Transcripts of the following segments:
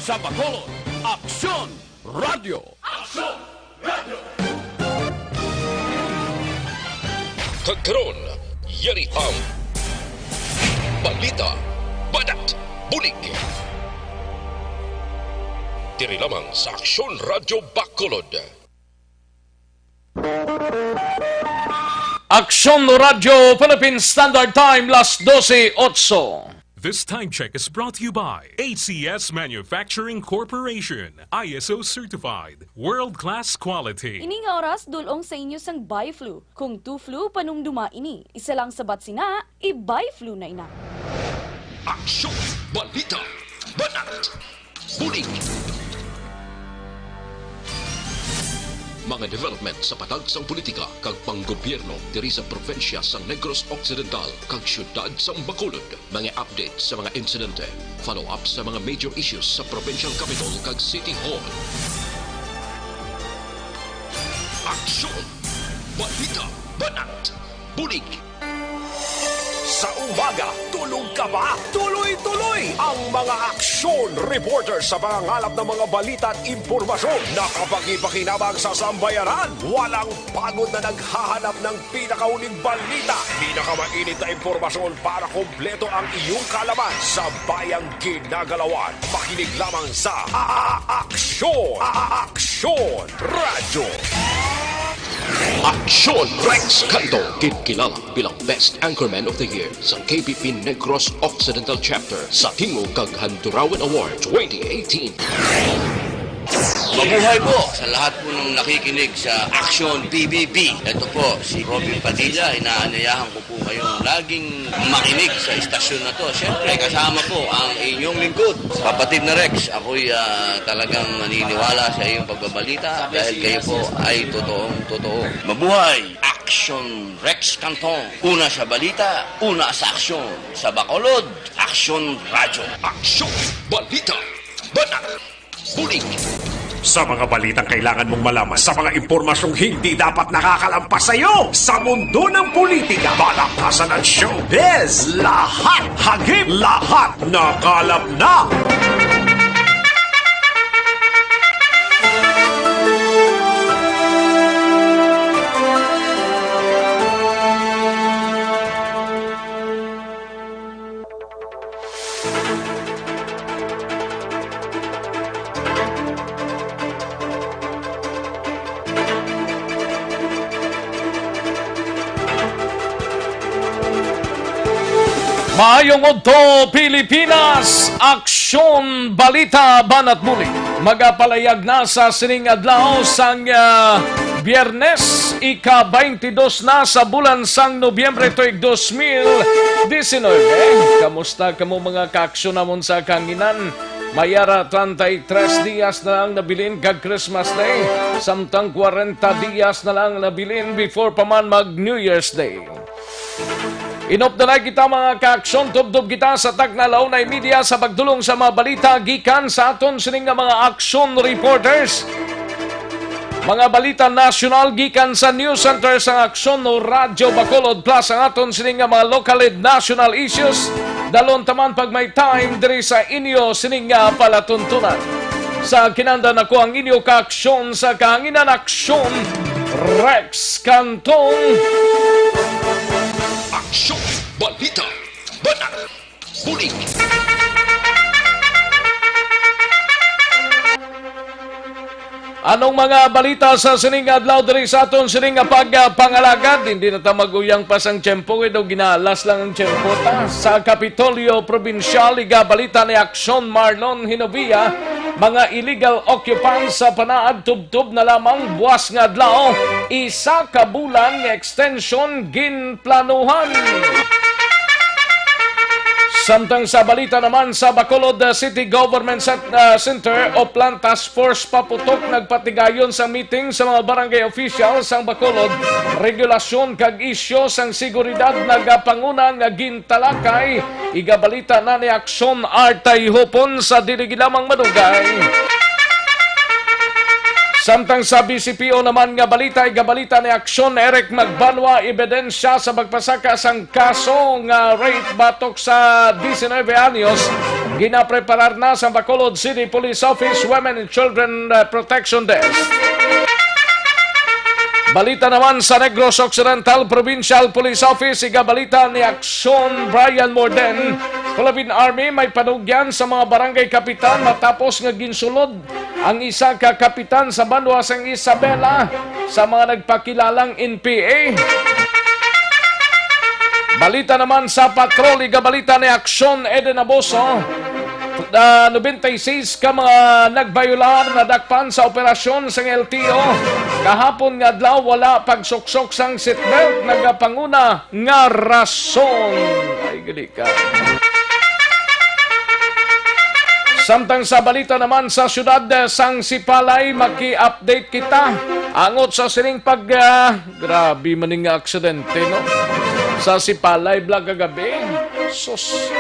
Sa Bacolod, Aksyon Radio. Aksyon Radio. Kagkaroon, yari ang balita, badat, bulig. Diri lamang sa Aksyon Radio Bacolod. Aksyon Radio Philippine Standard Time, las 12:08. This time check is brought to you by ACS Manufacturing Corporation, ISO certified, world-class quality. Ini nga oras dulong sa inyo sang Biflu. Kung tu-flu panumduma ini, isa lang sabat sina, i-Biflu na ina. Aksyon, balita, badat, bulig. Mga development sa patagsang politika kag panggobyerno diri sa probinsya sang Negros Occidental kag syudad sang Bacolod. Mga update sa mga insidente, follow up sa mga major issues sa provincial capital kag City Hall. Aksyon, balita, banat, bulig. Sa umaga, tulog ka ba? Tuloy-tuloy ang mga aksyon reporter sa pangangalap ng mga balita at impormasyon na kapag-ipakinabang sa sambayanan. Walang pagod na naghahanap ng pinakauling balita. Pinakamainit na impormasyon para kompleto ang iyong kalaman sa bayang ginagalawan. Makinig lamang sa Aksyon! Aksyon Radio! Aksyon Rex Canto, kilala bilang Best Anchorman of the Year sa KBP Negros Occidental Chapter sa Tingog kag Handurawan Award 2018. Mabuhay po sa lahat po ng nakikinig sa Action PBB. Ito po si Robin Padilla. Inaanyayahan ko po kayong laging makinig sa istasyon na to. Siyempre, kasama po ang inyong lingkod. Kapatid na Rex, ako'y talagang naniniwala sa iyong pagbabalita dahil kayo po ay totoong-totoo. Mabuhay! Action Rex Canton. Una sa balita, una sa aksyon. Sa Bacolod, Action Radio. Aksyon, balita, banat, bulig. Sa mga balitang kailangan mong malaman, sa mga impormasyong hindi dapat nakakalampas sa iyo, sa mundo ng politika, balakasan at showbiz, lahat hagip, lahat nakalap na. Maayong Udto, Pilipinas! Aksyon, balita, banat muli. Magapalayag na sa sining adlaw sang Biyernes, ika-22 na sa bulan sang Nobyembre tuig 2019. Kamusta kamo mga kaaksyon namon sa kanginan? Mayara 33 dias na lang nabilin kag Christmas Day, samtang 40 dias na lang nabilin before pa man mag New Year's Day. Inopdalay kita mga kaaksyon, tubdob kita sa Tagnalaw na media sa pagdulong sa mga balita gikan sa aton sining nga mga aksyon reporters. Mga balita nasyonal gikan sa News Center sa Aksyon no Radyo Bacolod plus ang aton sining nga mga local and national issues. Dalon taman pag may time diri sa inyo sining nga palatuntunan. Sa kinanda na ko ang inyo kaaksyon sa kahanginan aksyon, Rex Canton. Aksyon, balita, banat, bulig. Anong mga balita sa sining adlaw diri sa aton sining nga pagpangalagad? Hindi na ta maguyang pasang tiyempo daw ginalas lang ang tiyempo ta. Sa Kapitolyo Provincial iga balita ni Aksyon Marlon Hinovia, mga illegal occupants sa panaad tubtub na lamang buwas nga adlaw, isa ka bulan nga extension ginplanuhan. Samtang sa balita naman sa Bacolod City Government Center o Plan Task Force paputok nagpatigayon sa meeting sa mga barangay officials sang Bacolod, regulasyon kag isyo sang seguridad nagapanguna nga gintalakay. Igabalita na ni Aksyon Artay Hopon sa dili lamang madugay. Samtang sa BCPO naman nga balita, igabalita ni Aksyon Eric Magbanwa, ebidensya sa magpasaka sang kaso nga rape batok sa 19 anyos, ginapreparar na sa Bacolod City Police Office Women and Children Protection Desk. Balita naman sa Negros Occidental Provincial Police Office, igabalita ni Aksyon Brian Morden, Philippine Army may panugyan sa mga barangay kapitan matapos nga ginsulod ang isa ka kapitan sa Banwa sang Isabela sa mga nagpakilalang NPA. Balita naman sa patrol, igabalita ni Aksyon Eden Aboso, 96 ka mga nagbayular na dakpan sa operasyon sang LTO. Kahapon nga adlaw wala pagsuksok sang seatbelt, nagapanguna nga rason. Ay, gili ka. Samtang sa balita naman sa syudad sang Sipalay, maki-update kita angot sa sining grabe maning nga aksidente, no? Sa Sipalay, blag kagabi. Sus.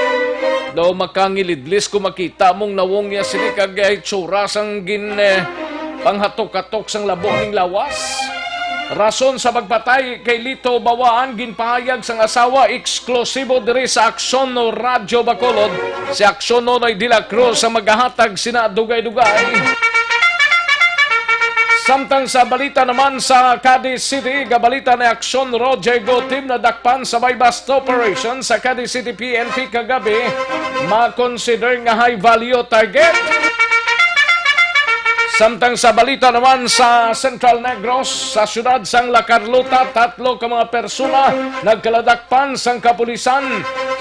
Daw makangilidlis kung makita mong nawong ya sini kagay tsura sang panghatok-hatok sang labo ning lawas. Rason sa pagpatay kay Lito Bawaan, ginpahayag sang asawa, eksklusibo diri sa Aksyon no Radyo Bacolod. Si Aksyon no De La Cruz sa maghahatag sina dugay-dugay. Samtang sa balita naman sa Cadiz City, gabalita ni Aksyon Roger Go Team na dakpan sa may bust operation sa Cadiz City PNP kagabi, ma-consider nga high value target. Samtang sa balita naman sa Central Negros, sa syudad sang La Carlota, 3 ka mga persona nagkaladakpan sang kapulisan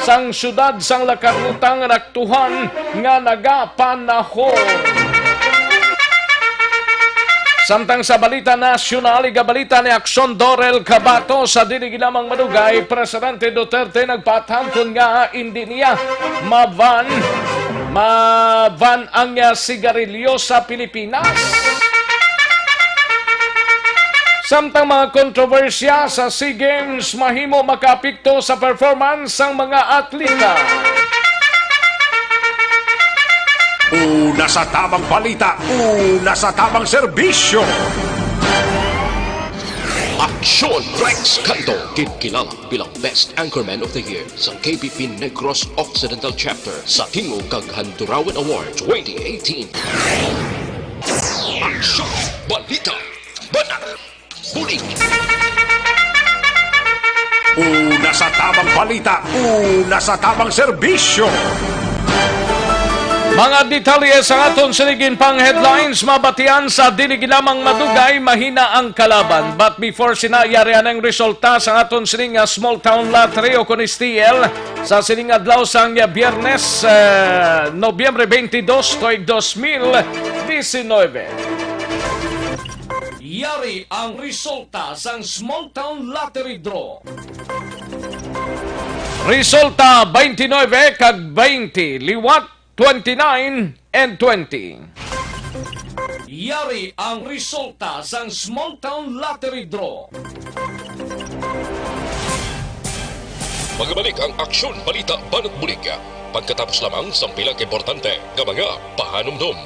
sang syudad sang La Carlota nga naktuhan nga nagapanahon. Samtang sa balita nasyonal, igabalita ni Aksyon Dorel Cabato sa dinigilamang madugay, Presidente Duterte nagpatangkon nga hindi niya maban ang sigarilyo sa Pilipinas. Samtang mga kontrobersya sa SEA Games, mahimo makapikto sa performance ng mga atleta. Una sa tamang balita, una sa tamang serbisyo. Aksyon Rex Canto, kinilala bilang Best Anchorman of the Year sa KBP Negros Occidental Chapter sa Tingog kag Handurawan Award 2018. Aksyon Balita, Banat, Bulig. Una sa tamang balita, una sa tamang serbisyo. Mga detalye sa aton sinigin pang headlines, mabatian sa dinigilamang madugay, mahina ang kalaban. But before sinayari ang resulta sa aton sining small town lottery o kunistiel sa sining adlaw sang Biyernes, Nobyembre 22, toig 2019. Yari ang resulta sang small town lottery draw. Resulta 29 kag 20, liwat 29 and 20. Yari ang resulta sang small town lottery draw. Magbalik ang Aksyon Balita Banat Bulig pagkatapos lamang sa pilang importante nga mga pahanumdum.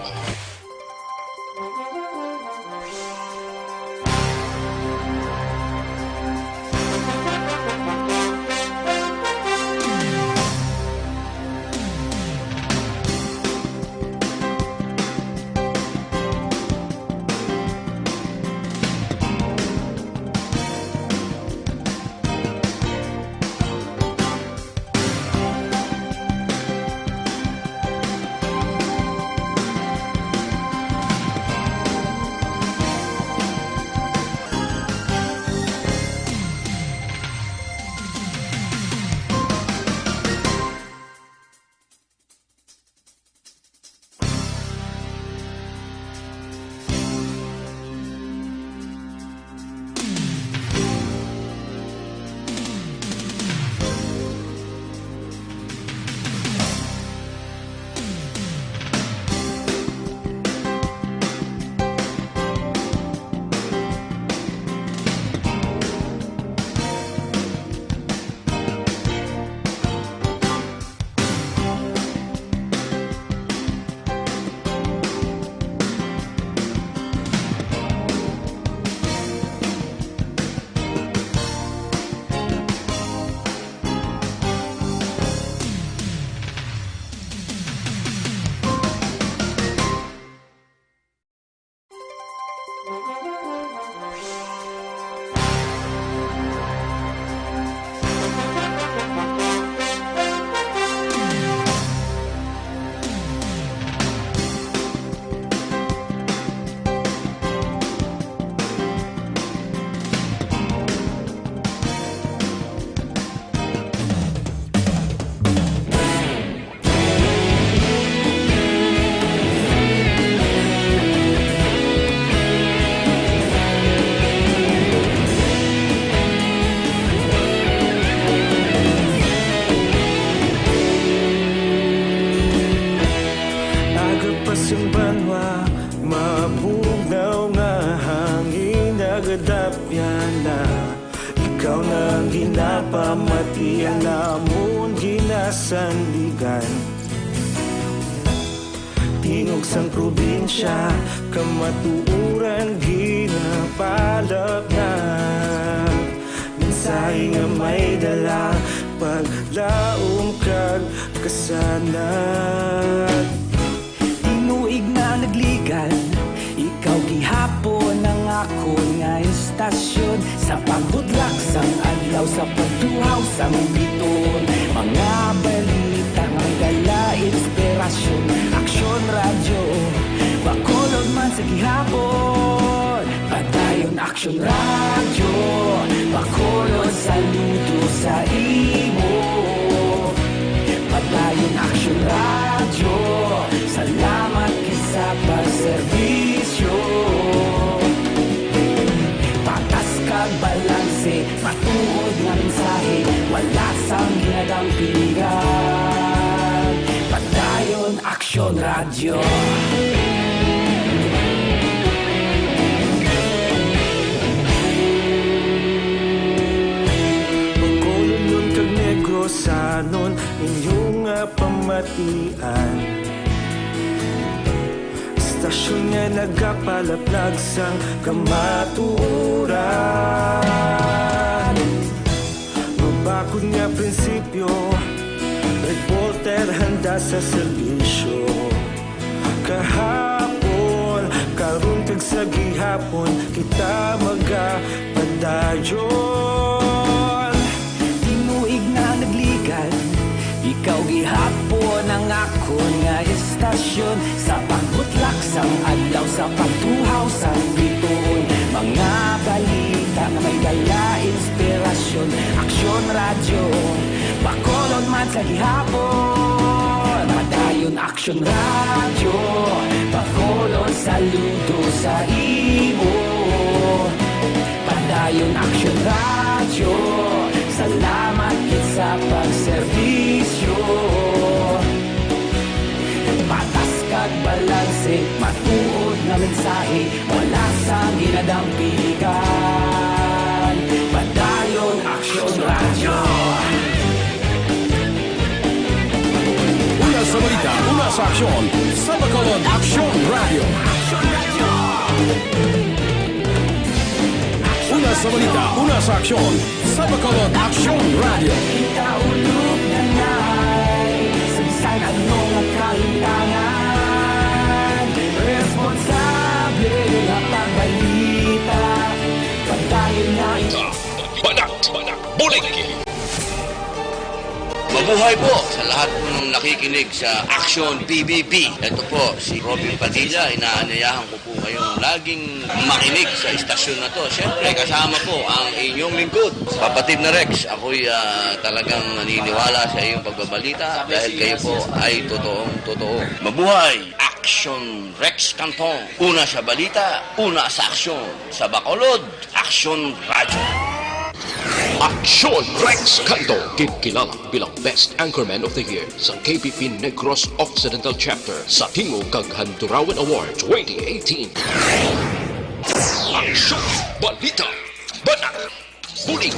pasang banwa, mabugnaw nga hangin nagadapyan na. Ikaw nang ginapamatian namon ginasandigan. Tingog sang probinsya, kamatuuran ginapalap na. Mensahe nga may dala, paglaom kag kasanat. Tinuig na nagligan, ikaw gihapon ang ako nga istasyon. Sa pagudlak sang adlaw, sa pagtuhaw sang biton. Mga balita nga dala inspirasyon. Aksyon radyo, bakolod man sa gihapon. Padayon aksyon radyo, bakolod saludo sa imo. Padayon aksyon radyo, salamat kisa pagserbisyo. Patas kag balanse, matuod nga mensahe, wala sang ginadampingan. Padayon aksyon radyo. Pagkolon kag Negrosanon, inyong pamatian. Istasyon nga nagapalaplag sang kamatuuran. Mabakod nga prinsipyo, reporter handa sa serbisyo. Kahapon, karon kag sa gihapon, kita magapadayon. Tinuig na nagligan, ikaw gihapon ang ako nga istasyon. Sa pagbutlak sang adlaw, sa pagtuhaw sang biton. Mga balita nga may dala inspirasyon. Aksyon radyo, bakolod man sa gihapon. Padayon aksyon radyo, bakolod saludo sa imo. Padayon aksyon radyo, salamat kit sa pagserbisyo. Patas kag balanse, matuod na mensahe, wala sang ginadampingan. Padayon aksyon radyo. Una sa balita, una sa aksyon, sa Bacolod Aksyon Radio. Una sa balita, una sa aksyon, sa Bacolod Aksyon Radio. Ikaulog na na'y sansan ano nga kahintangan. Responsable na pagbalita, pagdayon na Banat, bulig. Mabuhay po sa lahat po ng nakikinig sa Action PBB. Ito po, si Robin Padilla. Inaanayahan ko po kayong laging makinig sa istasyon na to. Siyempre, kasama po ang inyong lingkod. Kapatid na Rex, ako'y talagang naniniwala sa iyong pagbabalita dahil kayo po ay totoong-totoo. Mabuhay! Action Rex Canton. Una sa balita, una sa aksyon. Sa Bacolod, Action Radio. Aksyon Rex Canto, kilala bilang Best Anchorman of the Year sa KPP Negros Occidental Chapter sa Tingog kag Handurawan Award 2018. Aksyon Balita Banat Bulig.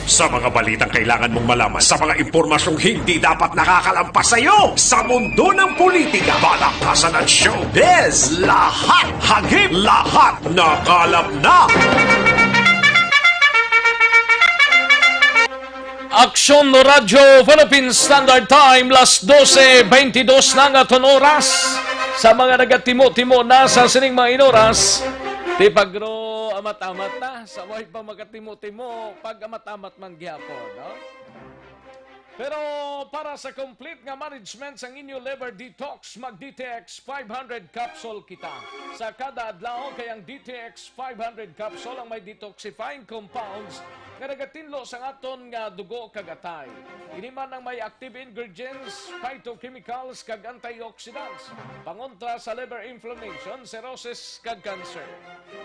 Sa mga balitang kailangan mong malaman, sa mga impormasyong hindi dapat nakakalampas sa iyo, sa mundo ng politika, balakasan at showbiz, lahat hagip, lahat nakalap na. Aksyon Radyo Philippine Standard Time, las 12:22 na nga ton oras. Sa mga nagatimo-timo na sa sining mga inoras, ti pagro amat-amat na, sa way pa magatimo-timo, pag amat-amat man gyapon, no? Pero para sa complete nga management sang inyo liver detox, mag-DTX 500 capsule kita. Sa kada adlaw, kayang DTX 500 capsule ang may detoxifying compounds nga nagatinlo sa aton nga dugo kagatay. Ini man ang may active ingredients, phytochemicals kag antioxidants, pangontra sa liver inflammation, cirrhosis kag cancer.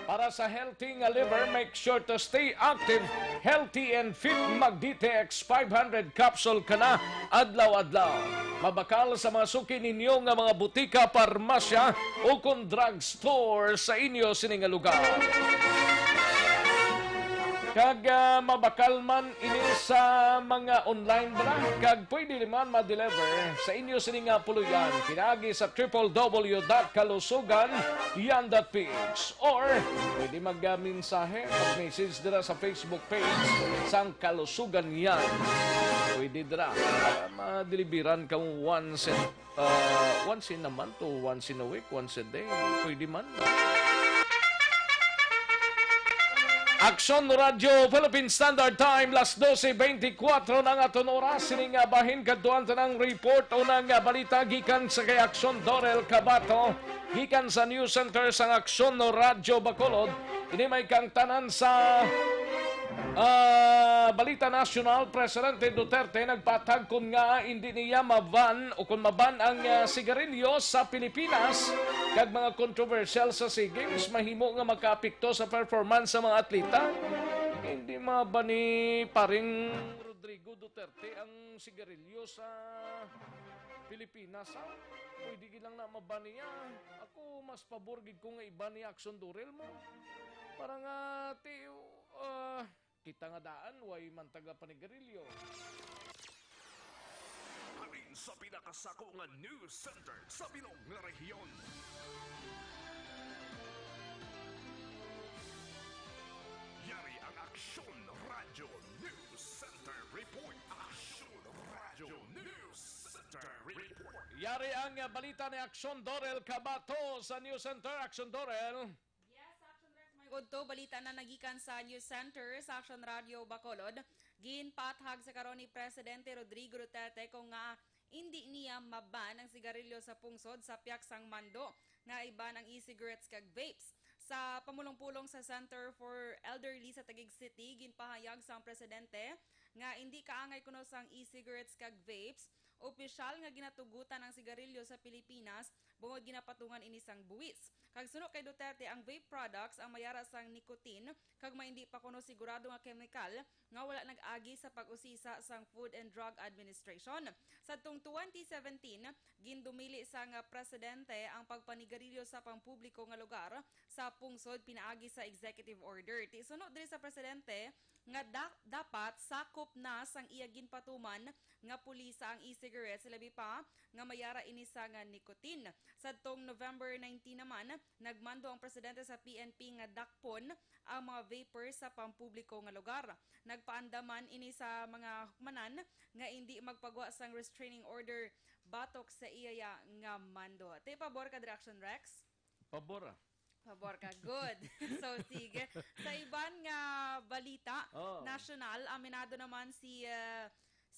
Para sa healthy nga liver, make sure to stay active, healthy and fit. Mag-DTX 500 capsule ka na adlaw-adlaw. Mabakal sa mga suki ninyo nga mga butika, parmasya o kung drugstore sa inyo sining nga lugar. Kag mabakal man ini sa mga online bala, kag pwede naman ma-deliver sa inyo sining nga puluyan. Pinagi sa www.kalusugan.yan.ph or pwede mag-mensahe, mag-message dira sa Facebook page sang Kalusugan Yan. Pwede dira para ma-deliveran ka once in a month o once in a week, once a day. Pwede man. Aksyon Radio Philippine Standard Time, las 12:24 ng aton oras. Sining bahin kaduan tanang report o ng balita gikan sa kay Aksyon Dorel Cabato, gikan sa News Center sa Aksyon Radio Bacolod. Ini may kang tanan sa balita nasyonal. Presidente Duterte nagpatag kung nga hindi niya maban o kung maban ang sigarilyo sa Pilipinas kag mga controversial sa SEA Games mahimo nga makaapekto sa performance sa mga atleta. Hindi maban ni paring Rodrigo Duterte ang sigarilyo sa Pilipinas. Pwede gilang na maban niya. Ako mas pabor gid ko nga iba ni Aksyon Dorel mo. Para nga kita nga daan, way mantaga panigarilyo. Halin sa pinakasako nga news center sa Bilog nga rehiyon. Yari ang Aksyon Radio News Center Report. Aksyon Radio News Center Report. Yari ang balita ni Aksyon Dorel Cabato sa News Center. Aksyon Dorel. Udto balita na nagikan sa News Center sa Action Radio Bacolod, ginpathag sa karon ni Presidente Rodrigo Duterte kung nga hindi niya maban ang sigarilyo sa pungsod sa piaksang mando nga iban ang e-cigarettes kag vapes. Sa pamulong-pulong sa Center for Elderly sa Taguig City, ginpahayag sa presidente nga hindi kaangay kuno sang e-cigarettes kag vapes. Opisyal nga ginatugutan ang sigarilyo sa Pilipinas bungod ginapatungan inisang buwis. Kag suno kay Duterte, ang vape products ang mayara sang nicotine kag hindi pa kuno sigurado nga chemical nga wala nag-agi sa pag-usisa sang Food and Drug Administration. Sa tung 2017, gindumili sang presidente ang pagpanigarilyo sa pampubliko nga lugar sa pungsod pinaagi sa executive order. Ti suno diri sa presidente nga dapat sakop na sang iya ginpatuman nga pulisa ang e-cigarettes labi pa nga mayara ini sa nga nicotine. Sa tong November 19 naman, nagmando ang presidente sa PNP nga dakpon ang mga vapors sa pampubliko nga lugar. Nagpaandaman ini sa mga hukmanan nga hindi magpagawa sang restraining order batok sa iya nga mando. Te pabor ka Direction Rex? Pabor. Pabor ka. Good. So, sige. Sa iban nga balita, national, aminado naman si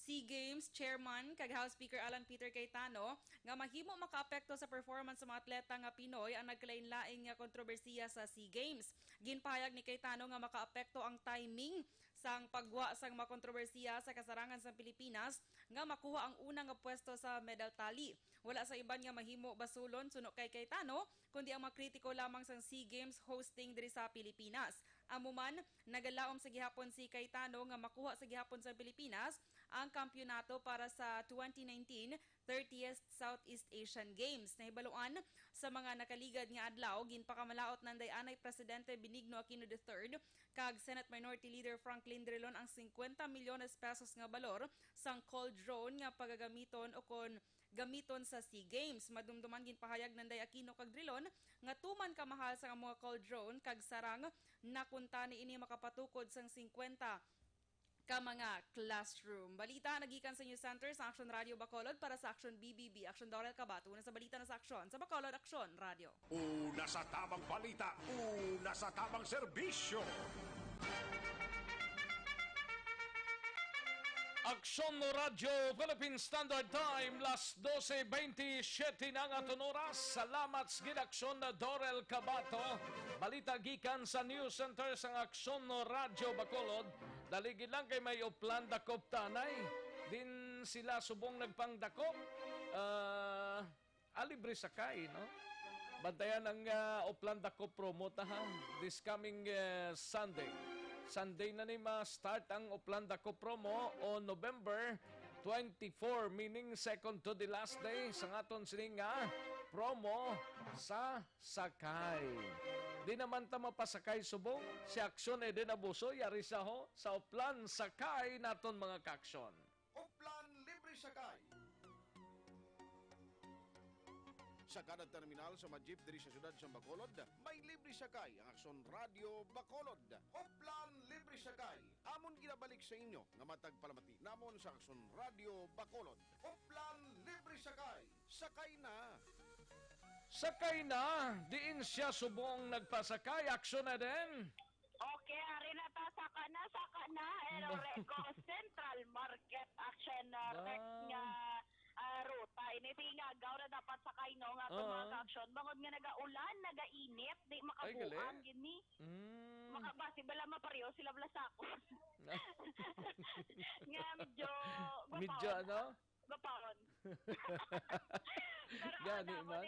SEA Games Chairman kag House Speaker Alan Peter Cayetano nga mahimo makaapekto sa performance sa mga atleta nga Pinoy ang nagkalain-laing nga kontrobersiya sa SEA Games. Ginpahayag ni Cayetano nga makaapekto ang timing sang pagwa sang mga kontrobersiya sa kasarangan sa Pilipinas nga makuha ang unang nga pwesto sa medal tally. Wala sa iban nga mahimo basulon suno kay Cayetano kundi ang mga kritiko lamang sang SEA Games hosting diri sa Pilipinas. Amuman, nagalaom sa gihapon si Cayetano nga makuha sa gihapon sa Pilipinas ang kampyonato para sa 2019 30th Southeast Asian Games. Nahibaluan sa mga nakaligad nga adlaw, ginpakamalaot ng dayanay Presidente Benigno Aquino III kag Senate Minority Leader Franklin Drilon ang 50 milyones pesos nga balor sang cold drone nga pagagamiton o kon gamiton sa SEA Games. Madumduman ginpahayag ng Aquino kag Drilon nga tuman kamahal sa mga cold drone kag sarang nakunta ni ini makapatukod sang 50 ka mga classroom. Balita nagikan sa News Center sa Action Radio Bacolod para sa Action BBB. Action Dorel Cabato. Una sa balita na sa Action. Sa Bacolod, Action Radio. Una sa tamang balita, una sa tamang serbisyo. Aksyon Radio Philippine Standard Time, las 12:27 ng aton oras. Salamat sa Aksyon na Dorel Cabato. Balita gikan sa News Center sa Aksyon Radio Bacolod. Daligid lang kay may uplan dakop tanay. Din sila subong nagpangdakop. Libre sakay, no? Bantayan ang uplan dakop promo ha. This coming Sunday. Sunday na ni ma-start ang uplan dakop promo on November 24, meaning second to the last day sa ngaton sining promo sa sakay. Di naman ta mapasakay subong, si aksyon din abuso, yari sa sa uplan sakay naton mga kaksyon. Uplan libre sakay. Sa kada terminal sa mga jeep diri sa siyudad sa Bacolod, may libre sakay ang Aksyon Radio Bacolod. Uplan libre sakay. Amon ginabalik sa inyo nga matag palamati namon sa Aksyon Radio Bacolod. Uplan libre sakay. Sakay na. Sakay na, diin siya subong nagpasakay, aksyon na din. Okay, ari na ta, saka na. Eroreco Central Market Action Rec nga ruta. Inipingagaw na dapat sakay no nga itong mga ka-aksyon. Bangod nga nagaulan, nagainit, di makabuang, gini. Makabasi, bala mapareho sila blasakos. Nga medyo Medyo ano? Gapawon. Pero Gani man.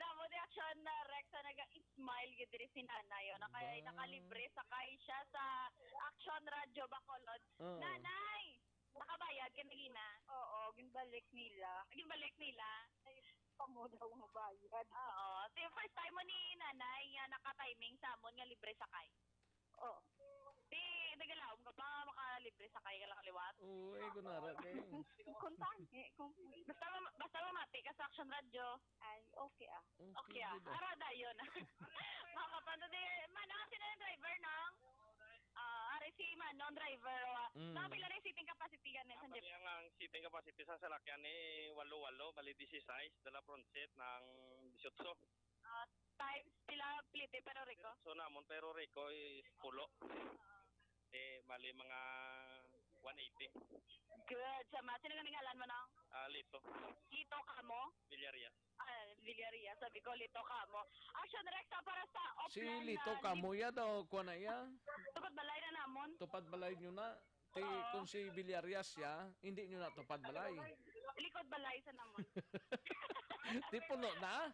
Namo di action na Rex na naga-smile gid diri si nanay yo. Kaya nakalibre sakay siya sa Action Radio Bacolod. Nanay, nakabayad ka na? Oo, ginbalik nila. Ay, pamo daw mabayad. Oo. So, first time mo ni nanay naka-timing sa amon nga libre sakay. Oo. Di, nagalaom ka pa, makalibre sakay ka lang kaliwat. Oo, kunara kay. Kontange. Basta mamati ka sa Action Radio. Ay, okay ah. Okay ah. Arada yun. Makapando di, mana kasi na yung driver nang? Ari si Manon driver. Nakapila na yung seating capacity ganin sa jeep? Ang seating capacity sa salakyan ni 8-8, bali 16, dala front seat ng 18. Times pila plite pero Rico? So na Montero Rico is pulo. Bali mga 180. Good. Sama, sino nga ngalan mo nang? Lito. Lito ka mo? Villaria. Villaria. Sabi ko, Lito ka mo. Action Rexa para sa Oplan. Si Lito Kamuya daw, kuha na iya. Tupad balay na namon? Tupad balay nyo na. Kung si Villarias siya, hindi nyo na tupad balay. Likod balay sa namon. Di puno na?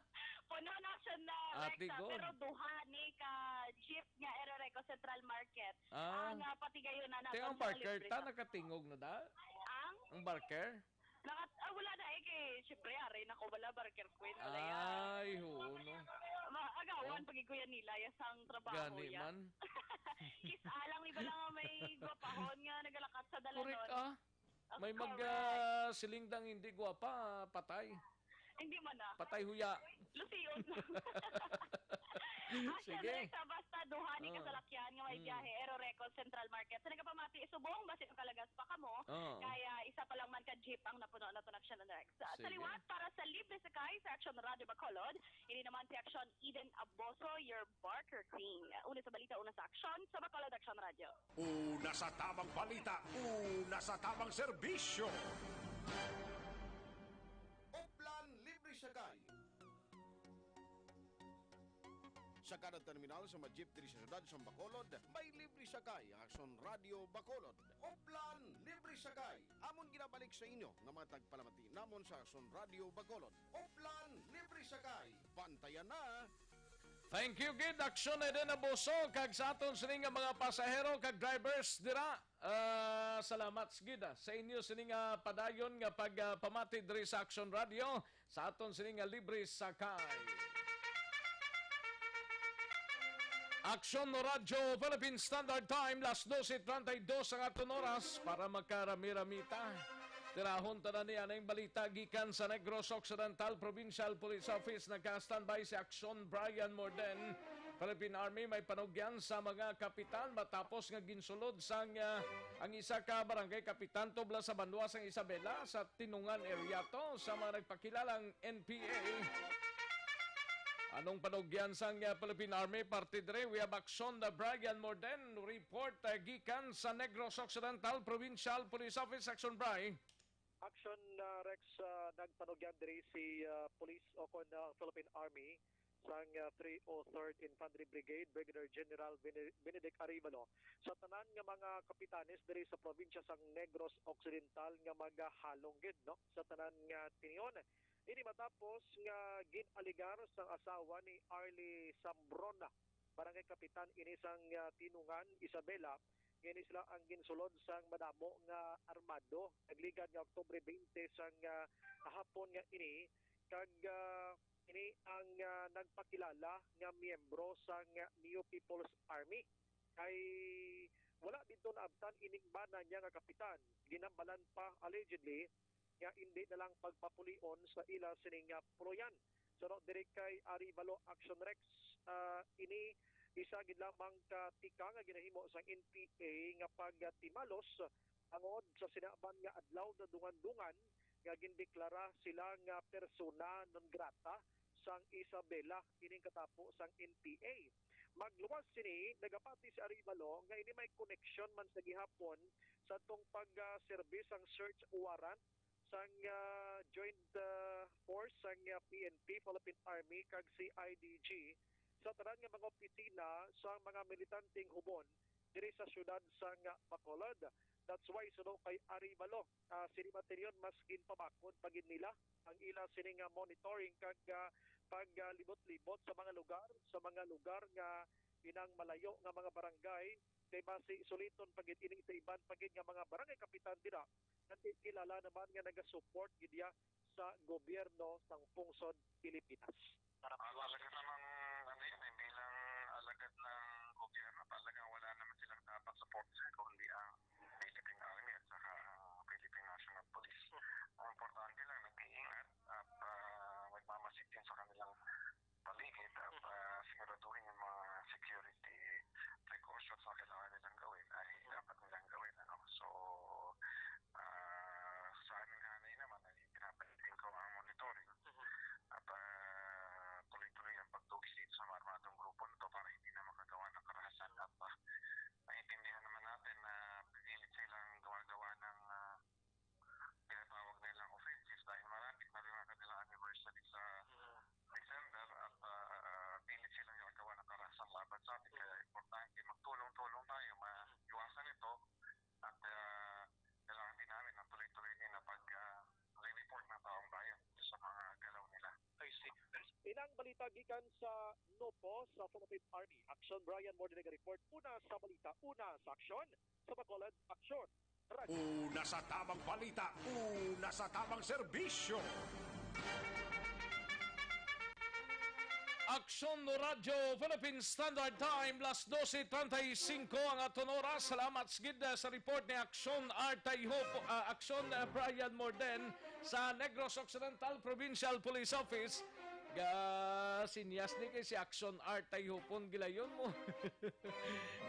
Puno na siya na Rexa, pero duha ni ka jeep nga Eroreco Central Market. Ang patigayon na natin. Ang barker, ta nakatingog na da? Ang barker? Wala na kay syempre ari na ko wala barker queen. Ay, no. Agawan pagiguyan nila yasang trabaho Gani yan. man. Kis alang ni bala nga may gwapahon nga nagalakat sa dalanon. Correct May silingdang hindi gwapa, patay. Hindi man na. Patay huya. Lucion. Sige. Basta duhani ka sa lakyan nga may biyahe Eroreco Central Market. Sa nagapamati subong basi ang kalagas pa kamo. Kaya isa pa lang man ka jeep ang napuno na to na Action Rex. Sa liwat para sa libre sakay sa Action Radio Bacolod, ini naman si Action Eden Aboso, your barker queen. Una sa balita, una sa Action sa Bacolod Action Radio. Una sa tamang balita, una sa tamang serbisyo. Uplan libre sakay. Sa kada terminal sa mga jeep diri sa siyudad sa Bacolod, may libre sakay ang Aksyon Radio Bacolod. Uplan libre sakay. Amon ginabalik sa inyo nga mga tagpalamati namon sa Aksyon Radio Bacolod. Uplan libre sakay. Pantayan na. Thank you, Gid. Aksyon na din na buso. Kag sa aton sining mga pasahero, kag drivers, dira. Salamat, Gid. Sa inyo sining padayon nga pagpamati diri sa Action Radio. Sa aton sining libre sakay. Aksyon no Radio Philippine Standard Time, las 12:32 ang aton oras para magkarami-ramita. Tirahon ta na niya na yung balita gikan sa Negros Occidental Provincial Police Office. Nagka-standby si Aksyon Brian Morden. Philippine Army may panugyan sa mga kapitan matapos nga ginsulod sang ang isa ka barangay kapitan tubla sa Banduas ang Isabela sa Tinungan area to sa mga nagpakilalang NPA. Anong panugyan sang Philippine Army? Parte dire, we have Aksyon na Brian Morden. Report gikan sa Negros Occidental Provincial Police Office. Action Brian. Action Rex, nagpanugyan diri si Police o Philippine Army sang 303rd Infantry Brigade Brigadier General Benedict Arevalo sa tanan nga mga kapitanes diri sa probinsya sang Negros Occidental nga magahalong gid no sa tanan nga tinion. Ini matapos nga ginaligar sang asawa ni Arlie Sambrona, barangay kapitan ini sang Tinungan, Isabela. Kini sila ang ginsulod sang madamo nga armado nagligan nga Oktubre 20 sang hapon nga ini kag ini ang nagpakilala nga miyembro sang New People's Army. Kay wala dito naabtan ining bana niya nga kapitan. Ginambalan pa allegedly nga hindi na lang pagpapulion sa ila sining puloyan. So diri kay Arevalo Action Rex ini isa gid lamang ka tika nga ginahimo sang NPA nga pagtimalos angod sa sinaban nga adlaw na dungan-dungan nga gindeklara sila nga persona non grata sang Isabela ining katapo sang NPA. Magluwas sini nagapati si Arevalo nga ini may connection man sa gihapon sa tong pag-service ang search warrant sang joint force sang PNP Philippine Army kag CIDG sa tanan nga mga opisina sa mga militanteng hubon diri sa syudad sang Bacolod. That's why suno kay Arevalo sini materyon mas ginpabakod pagin nila ang ila sining monitoring kag paglibot-libot sa mga lugar nga inang malayo nga mga barangay kay base suliton pagid ining sa iban pagid nga mga barangay kapitan dira nanti kilala naman nga naga-support gidya sa gobyerno sang pungsod Pilipinas. Alagad namang bilang alagad ng gobyerno, talagang wala naman silang dapat support sa kundi ang Philippine Army at saka Philippine National Police. Ang importante lang, nag-iingat at magmamasid din sa kanilang paligid at siguraduhin yung mga security precautions na kailangan nilang gawin ay dapat nilang gawin. So, sa aming hanay naman ay pinapalitin ko ang monitoring at tuloy-tuloy ang pagtugis dito sa armadong grupo nito para hindi na makagawa ng karahasan at naiintindihan naman natin na pipilit silang gawa-gawa ng pinatawag nilang offensives dahil marapit na rin ang kanilang anniversary sa December at pilit silang gawa ng karahasan laban sa atin. Kaya importante magtulong-tulong tayo, maiwasan ito at kailangan din namin ang tuloy-tuloy din na pag-report ng taong bayan sa mga galaw nila. I see. Inang balita gikan sa NOPO sa Philippine Army. Action Brian Mordinega report. Una sa balita, una sa aksyon. Sa Bacolod, aksyon. Una sa tamang balita, una sa tamang serbisyo. Aksyon no Radyo Philippine Standard Time las 12:35 ang aton oras. Salamat gid sa report ni Aksyon Aksyon Brian Morden sa Negros Occidental Provincial Police Office. Sinyas ni kay si Aksyon Hopon gilayon mo.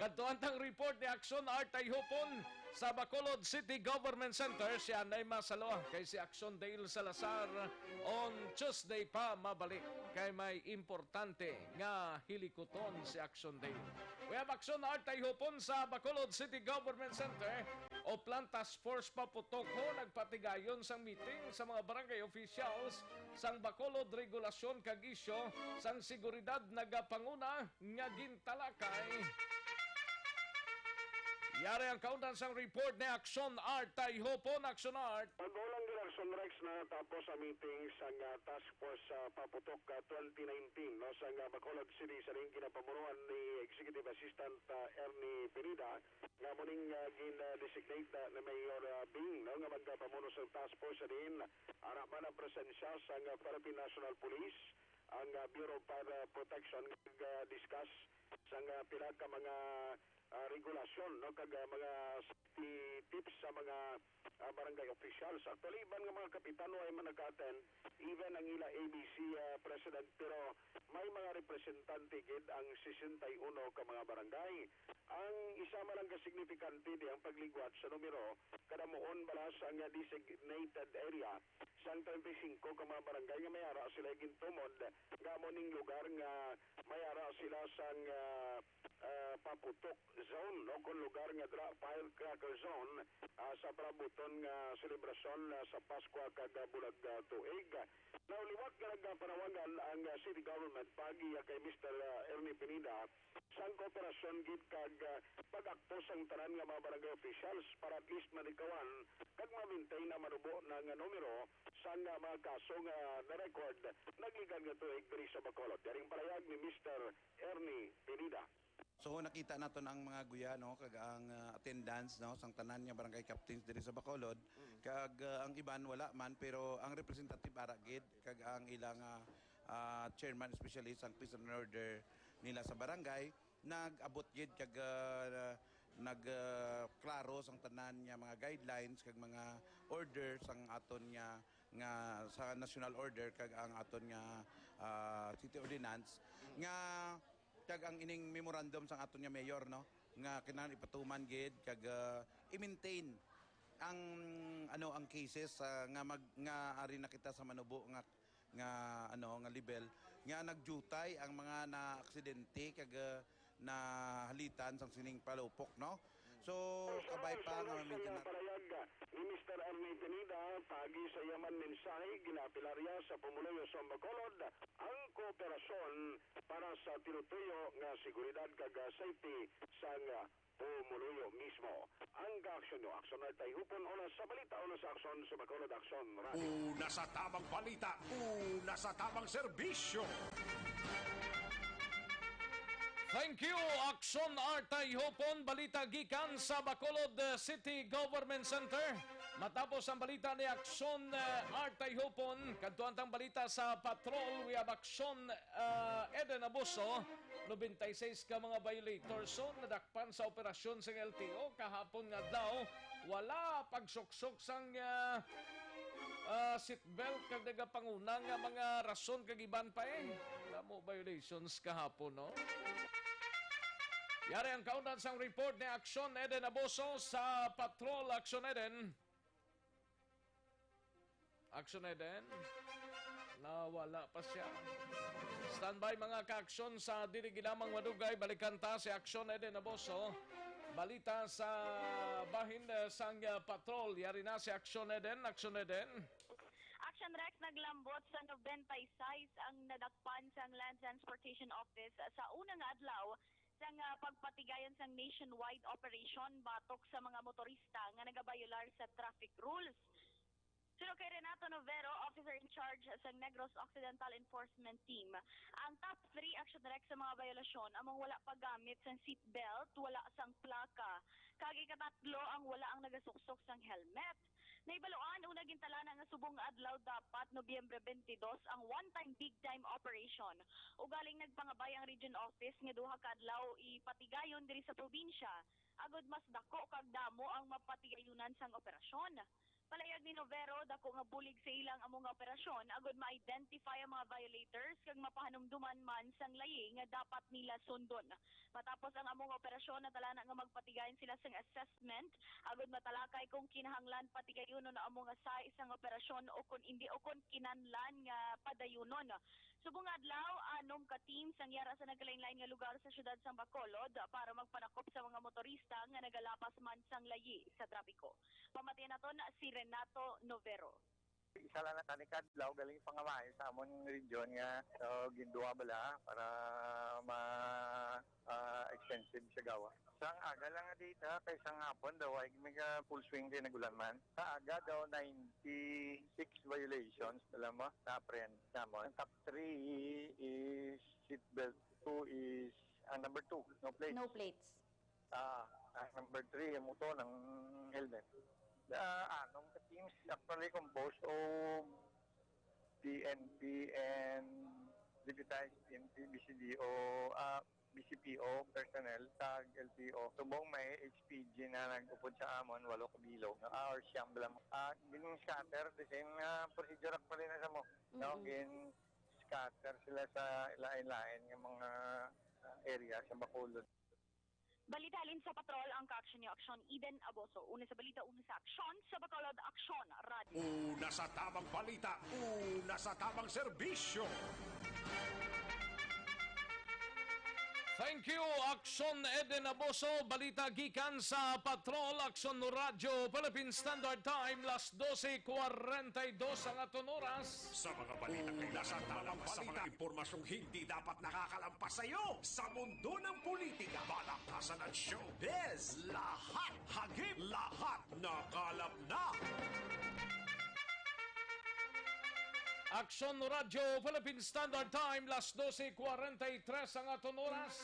Kadtuan tang report ni Aksyon Hopon sa Bacolod City Government Center. Siya nay masalo kay si Aksyon Dale Salazar on Tuesday pa mabalik kay may importante nga hilikuton si Aksyon Dale. We have Aksyon Hopon sa Bacolod City Government Center o Plantas Force Paputoko nagpatigayon sang meeting sa mga barangay officials sang Bacolod regulasyon kag isyo sang seguridad nagapanguna nga gintalakay. Yari ang kaundan sang report ni Aksyon Hopon. Aksyon Art. Pag-ulang din Action Rex na tapos sa meeting sa Task Force Paputok 2019 no, sa Bacolod City sa ring ginapamunuan ni Executive Assistant Ernie Benida nga muning gin-designate na Mayor Bing no, nga magpamuno sa Task Force din anak man ang presensya sa Philippine National Police ang Bureau for Protection discuss sa pila ka mga regulasyon no kag mga safety tips sa mga barangay officials. Actually, iban nga mga kapitano ay manag-attend, even ang ila ABC president, pero may mga representante gid ang 61 ka mga barangay. Ang isa man lang ka-significante di ang pagligwat sa numero kada moon bala sa nga designated area sang 35 ka mga barangay nga mayara sila gintumod nga mo ning lugar nga mayara sila sang paputok zone no kung lugar nga firecracker zone sa prabuton nga selebrasyon sa Pasko kag bulag tuig. Nauliwat nga nagpanawagan ang city government pagi kay Mr. Ernie Pineda sang kooperasyon gid kag pag-aktos ang tanan nga mga barangay officials para at least manikawan kag ma-maintain na manubo ng numero sang mga kaso nga na-record nagligan nga tuig diri sa Bacolod. Yaring palayag ni Mr. Ernie Pineda. So nakita naton ang mga guyano kag ang attendance no sang tanan nga barangay captains diri sa Bacolod kag ang iban wala man pero ang representative ara gid kag ang ilang chairman especially sang peace and order nila sa barangay nag-abot gid kag nagklaro sang tanan nga mga guidelines kag mga orders sang aton nga sa national order kag ang aton nga city ordinance nga kag ang ining memorandum sang aton nga mayor no nga kinahanglan ipatuman gid kag i-maintain ang ang cases nga ari na kita sa manubo nga level nga nagjutay ang mga na aksidente kag na halitan sang sining palupok no. So kabay pa nga maintain ni Mr. Ernie Pineda pagi sa yaman mensahe ginapilarya sa pumuluyo sa Bacolod ang kooperasyon para sa tinutuyo nga seguridad kag safety sang pumuluyo mismo. Ang aksyon nyo, aksyon na tayo hupon una sa balita, una sa aksyon sa Bacolod Aksyon Radio. Una sa tamang balita, una sa tamang serbisyo. Thank you, Aksyon Artay Hopon, balita gikan sa Bacolod City Government Center. Matapos ang balita ni Aksyon Artay Hopon, kadtuantang balita sa patrol, we have Aksyon Eden Abuso, 96 ka mga violators so nadakpan sa operasyon sa LTO kahapon nga daw wala pagsuksok sang seatbelt kag nagapangunang nga mga rason kag iban pa Damo violations kahapon no. Yari ang kaundan sang report ni Aksyon Eden Abuso sa patrol. Aksyon Eden. Aksyon Eden. Nawala pa siya. Standby mga ka-aksyon sa diniginamang madugay. Balikan ta si Aksyon Eden Abuso. Balita sa bahin sang patrol. Yari na si Aksyon Eden. Aksyon Eden. Action Rex naglambot sa 96 ang nadakpan sa Land Transportation Office sa unang adlaw sang pagpatigayon sang nationwide operation batok sa mga motorista nga nagabayular sa traffic rules. Sino kay Renato Novero, officer in charge sa Negros Occidental Enforcement Team. Ang top 3 action direct sa mga violasyon among wala paggamit sang seatbelt, wala sang plaka, kag ikatatlo ang wala ang nagasuksok sang helmet. Naibaluan una gintalana nga subong adlaw dapat Nobyembre 22 ang one-time big-time operation. Ugaling nagpangabay ang region office nga duha ka adlaw ipatigayon diri sa probinsya. Agod mas dako kag damo ang mapatigayunan sang operasyon. Palayag ni Novero, dako nga bulig sa ilang among operasyon, agod ma-identify ang mga violators kag mapahanumduman man sang layi nga dapat nila sundon. Matapos ang among operasyon, natalana nga magpatigayon sila sang assessment, agod matalakay kung kinahanglan patigayunon na among asay isang operasyon o kung hindi o kung kinanlan nga padayunon. Subong adlaw, 6 ka team sang yara sa naglain-lain nga lugar sa syudad sang Bacolod para magpanakop sa mga motorista nga nagalapas man sang layi sa trapiko. Pamatian naton si Renato Novero. Isa lang na tanikadlaw galing pangamay sa amon region nga ginduwa bala para expensive siya gawa. Sang aga lang nga dito, kay sang hapon daw ay may full swing din nagulan man. Sa aga daw 96 violations, alam mo, na-apprehend naman. Ang top 3 is seatbelt, 2 is, number 2, no plates. No plates. Number 3, yung motor ng helmet. Anong ka teams actually composed of PNP and deputized PNP, BCDO, BCPO personnel sa LTO. Subong may HPG na nag-upod sa amon, 8 kabilog. Or siyam lang. Gin-scatter, the same procedure pa rin na sa mo. No? Gin-scatter sila sa lain-lain ng mga area sa Bacolod. Balitalin sa patrol ang ka-aksyon niyo, Aksyon Eden Abuso. Una sa balita, una sa aksyon sa Bacolod Aksyon Radio. Una sa tamang balita, una sa tamang serbisyo. Thank you, Aksyon Eden Aboso. Balita gikan sa Patrol, Aksyon Radyo, Philippine Standard Time, las 12:42 ang aton oras. Sa mga balita kailangan malaman sa mga impormasyong hindi dapat nakakalampas sa iyo. Sa mundo ng politika, balakasan at showbiz, lahat hagip, lahat nakalap na. Aksyon Radyo, Philippine Standard Time, las 12:43 ang aton oras.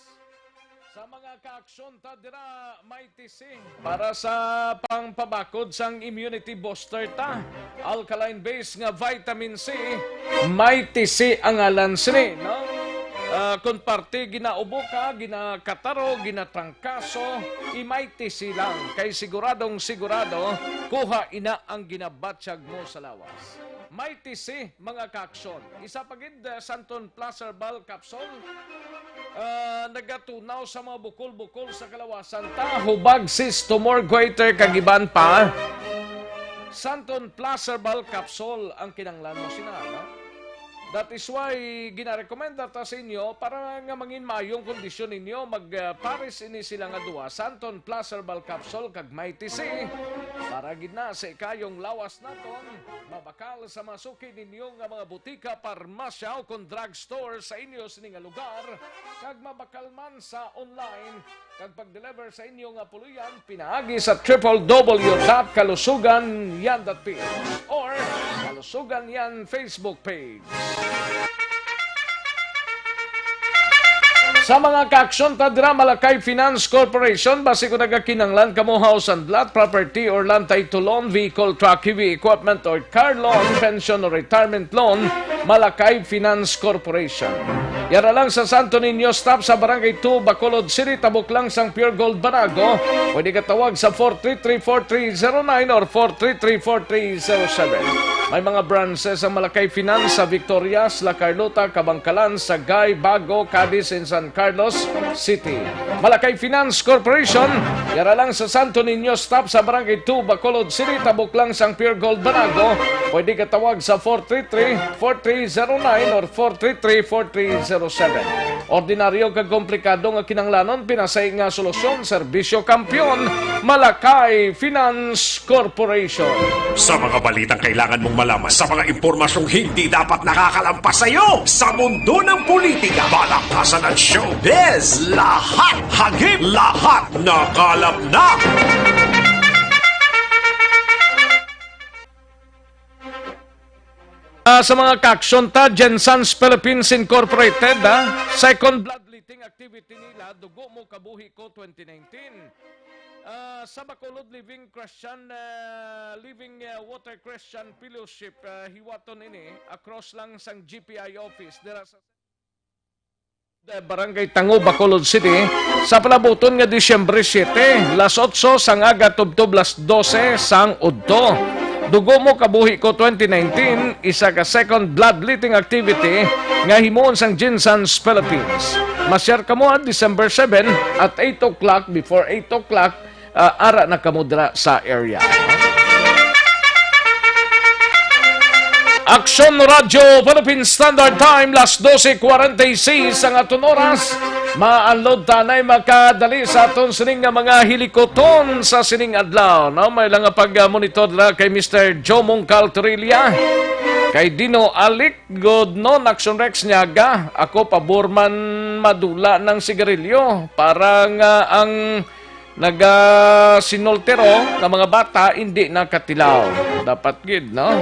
Sa mga kaaksyon ta dira may tisi para sa pangpabakod sang immunity booster ta. Alkaline base nga vitamin C, may tisi ang alan sini, no? Kung parte ginaubo ka, ginakataro, ginatrangkaso, imay tisi lang. Kay siguradong sigurado, kuha ina ang ginabatsyag mo sa lawas. May tisi, mga kaaksyon. Isa pagid Santon Plus Herbal Capsule. Nagatunaw sa mga bukol-bukol sa kalawasan ta. Hubag sis tumor goiter kagiban pa. Santon Plus Herbal Capsule ang kinanglan mo sinala. That is why ginarekomenda ta sa inyo para nga mangin mayong kondisyon ninyo magpares ini sila nga duwa Santon Plus Herbal Capsule kag may tisi para gid na sa ikayong lawas naton mabakal sa masuki ninyo nga mga butika, parmasya o kung drugstore sa inyo sining nga lugar kag mabakal man sa online kag pag-deliver sa inyo nga puluyan pinaagi sa www.kalusuganyan.ph or Kalusugan Yan Facebook page. Sa mga kaaksyon ta dira Malakay Finance Corporation basi ko nagakinanglan kamo house and lot property or land title loan, vehicle, truck, heavy equipment or car loan, pension or retirement loan, Malakay Finance Corporation. Yara lang sa Santo Niño stop sa Barangay 2 Bacolod City, tabok lang sang Pure Gold Banago. Pwede ka tawag sa 433-4309 or 433-4307. May mga branches sa Malakay Finance sa Victorias, La Carlota, Kabangkalan, Sagay, Bago, Cadiz, and San Carlos City. Malakay Finance Corporation, yara lang sa Santo Niño stop sa Barangay 2 Bacolod City, tabok lang sang Pure Gold Banago. Pwede ka tawag sa 433-4309 or 433-4307. Ordinaryo kag komplikado nga kinanglanon, pinasay nga solusyon, serbisyo kampyon, Malakay Finance Corporation. Sa mga balitang kailangan mong malaman, sa mga impormasyong hindi dapat nakakalampas sa iyo, sa mundo ng politika, balakasan at showbiz, lahat hagip, lahat nakalap na. Sa mga kaaksyon ta, Jensans Philippines Incorporated, second bloodletting activity nila, Dugo Mo Kabuhi Ko 2019. Sa Bacolod Living Christian Water Christian Fellowship, hiwaton ini, across lang sang GPI office, dira sa Barangay Tango, Bacolod City, sa palabuton nga Disyembre 7, las 8 sang aga tubtob las 12 sang udto. Dugo Mo Kabuhi Ko 2019, isa ka second bloodletting activity nga himuon sang Jensans Philippines. Masyar kamo at December 7 at 8 o'clock, before 8 o'clock, ara na kamudra sa area. Aksyon Radyo, Philippine Standard Time, las 12:46 ang aton oras. Ma-unload tanay makadali sa aton sining nga mga hilikoton sa sining adlaw. No? May lang pag-monitor na kay Mr. Jomong Caltorilla, kay Dino Alik, good no, Action Rex Nyaga. Ako paborman madula ng sigarilyo para nga ang naga-sinoltero ng mga bata hindi nakatilaw. Dapat gid, no?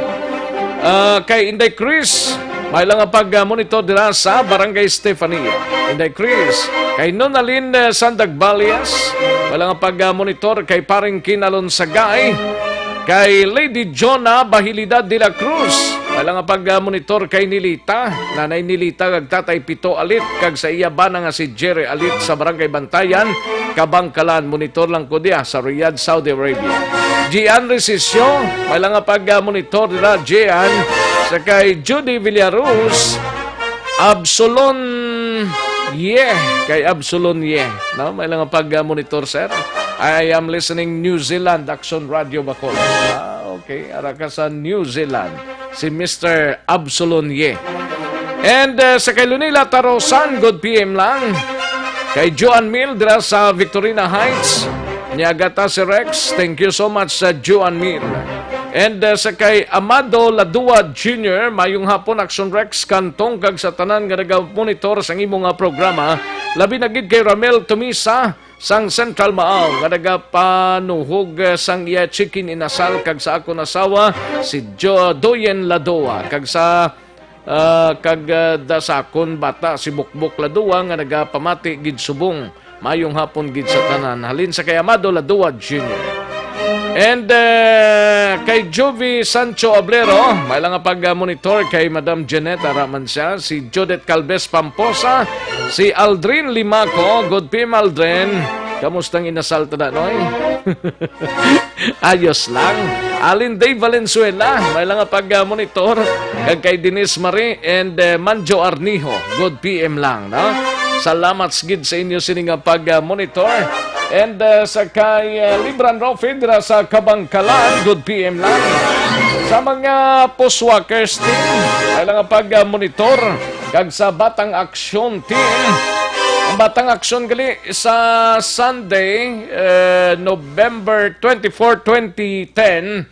Kay Inday Chris, may lang pag-monitor dira sa Barangay Stefania. Inday Chris, kay Nonalyn Sandagbalias, may lang pag-monitor kay Paring Kinalon Sagay, kay Lady Jonah Bahilidad de la Cruz, may lang pag-monitor kay Nilita, Nanay Nilita kag Tatay Pito Alit, kag sa iya ba nga si Jerry Alit sa Barangay Bantayan, Kabangkalan, monitor lang ko diya sa Riyadh, Saudi Arabia. Gian Resisyo, may lang pag-monitor nila Gian, sa kay Judy Villaruz, Absolon kay Absolon no? May lang pag-monitor, sir. I am listening New Zealand, Action Radio Bacolod. Okay, ara ka sa New Zealand, si Mr. Absolon And sa kay Lunila Tarosan, good PM lang. Kay Joan Mill dira sa Victorina Heights. Niagata si Rex. Thank you so much sa Joan Mill. And sa kay Amado Ladua Jr., mayong hapon Action Rex kantong kag sa tanan nga naga-monitor sa imong nga programa. Labi na gid kay Ramel Tumisa sang Central Maaw nga nagapanuhog sang iya chicken inasal kag sa akon asawa si Doyen Ladoa kag sa dasakon bata si Bukbuk Ladoa nga nagapamati gid subong. Mayong hapon gid sa tanan. Halin sa kay Amado Ladua Jr. And kay Jovi Sancho Ablero, may lang pag-monitor kay Madam Janetta Ramansya, si Judith Calves Pamposa, si Aldrin Limaco. Good PM, Aldrin. Kamustang inasal tada, noy? Ayos lang. Alin Day Valenzuela, may lang pag-monitor kay Denise Marie and Manjo Arnijo. Good PM lang, no? Salamat gid sa inyo sining pag-monitor. And sa kay Libran Rofin dira sa Kabangkalan, good PM lang. Sa mga postwalkers team, ay lang pag-monitor kag sa Batang Aksyon team. Ang Batang Aksyon gali sa Sunday, November 24, 2010,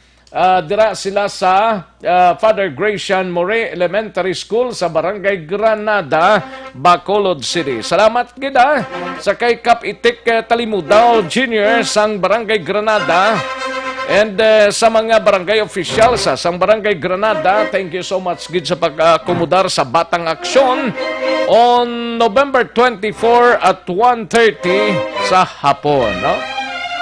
dira sila sa Father Gracian More Elementary School sa Barangay Granada, Bacolod City. Salamat gida sa kay Kap Itik Talimudaw Jr. sang Barangay Granada and sa mga barangay officials sang Barangay Granada. Thank you so much gid sa pag-akomodar sa Batang Aksyon on November 24 at 1:30 sa hapon, no?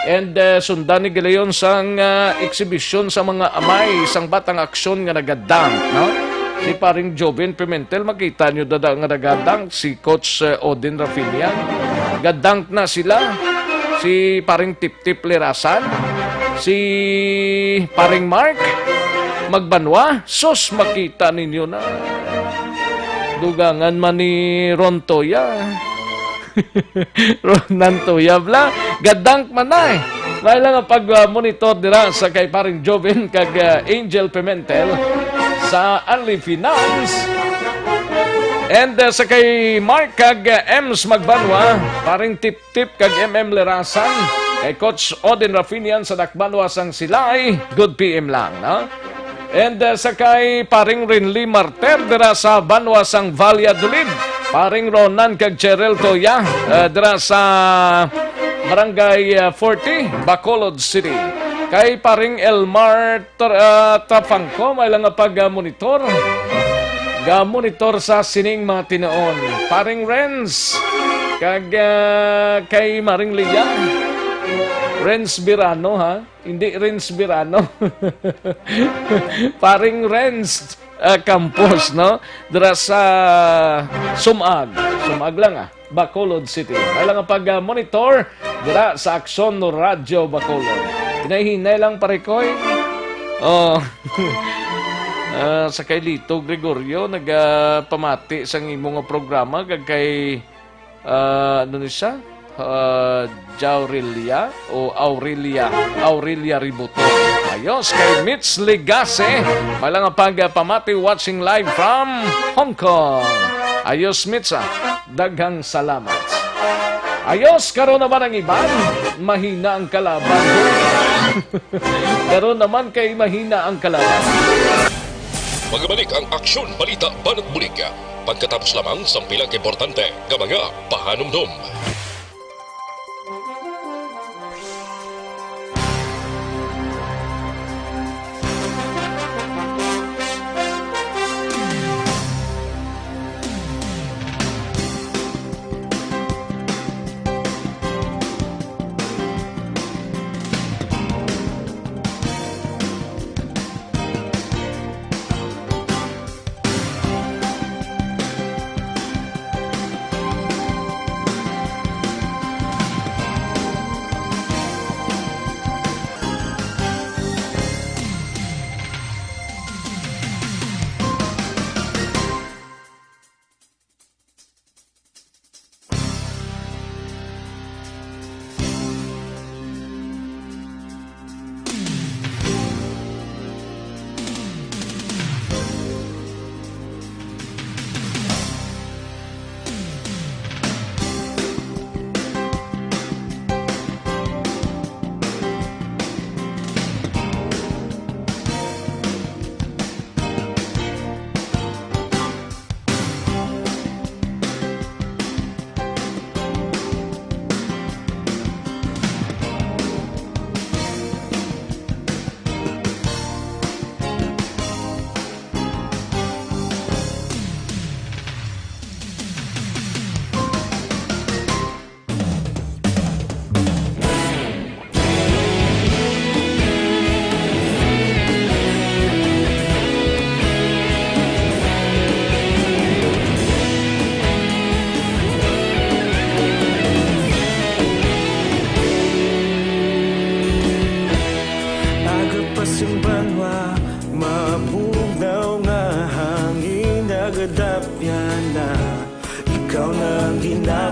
And sundan ni Gileon sang exhibition sa mga amay sang Batang Aksyon nga nagadang, no? Si paring Joven Pimentel, makita nyo dada nga nagadang, si Coach Odin Rafinha. Gadang na sila. Si paring Tip-Tip Lirasan, si paring Mark Magbanwa. Sus, makita ninyo na. Dugangan man ni Rontoya. Ronan Tuyabla, gadang manay. Dahil lang ang pag-monitor dira sa kay paring Joven kag Angel Pimentel sa Anli Finance. And sa kay Mark kag Ems Magbanwa, paring Tip-Tip kag MM Lerasan, kay Coach Odin Rafinian sa Dakbanwa sang Silay, good PM lang, no? And sa kay paring Rinli Marter dira sa Banwa sang Valladolid, paring Ronan kag Cheryl Toya dira sa Barangay 40, Bacolod City. Kay paring Elmar Trapangko, may lang pag-monitor. Ga-monitor sa sining mga tinoon. Paring Renz kag kay Maring Lia. Renz Birano, ha? Hindi Renz Birano. Paring Renz Campos, no? Dira sa Sumag. Sumag lang, Bacolod City. Kailangan pag-monitor dira sa Aksyon no Radyo Bacolod. Hinahinay lang parikoy. Oh. Sa kay Lito Gregorio, nagpamati sa imong programa kag kay ano ni siya? Jaurelia o Aurelia Ributo. Ayos kay Mitch Legase, malang pagpamati watching live from Hong Kong. Ayos Mitch, daghang salamat. Ayos, karon naman ang iban, mahina ang kalaban. Karon naman kay mahina ang kalaban. Magbalik ang Aksyon Balita Banat Bulig. Pagkatapos lamang sa pilang importante nga mga pahanumdum.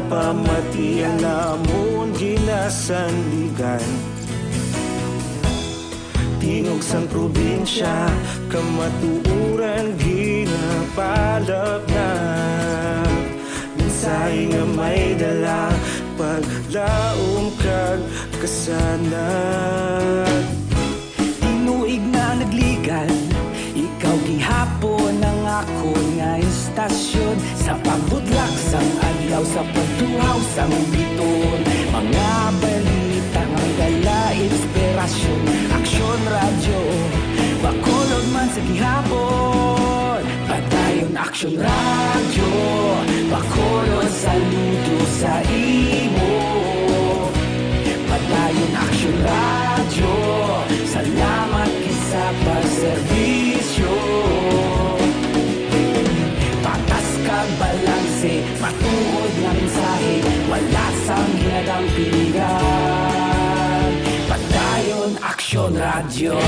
pamati namon ginasandigan tingog sang probinsya kamatuuran ginapalap na minsay nga may dala paglaom kag kasanag tinuig na nagligan ikaw gihapon ang ako nga istasyon sa pagbudlak sang adlaw sa pagtuhaw sang biton mga balita nga dala inspirasyon aksyon radyo bakulod man sa gihapon padayon aksyon radyo bakulod saludo sa imo padayon aksyon radyo salamat kisa pagserbisyo patas kag balanse matuod nga mensahe wala sang ginadang piligan padayon aksyon radyo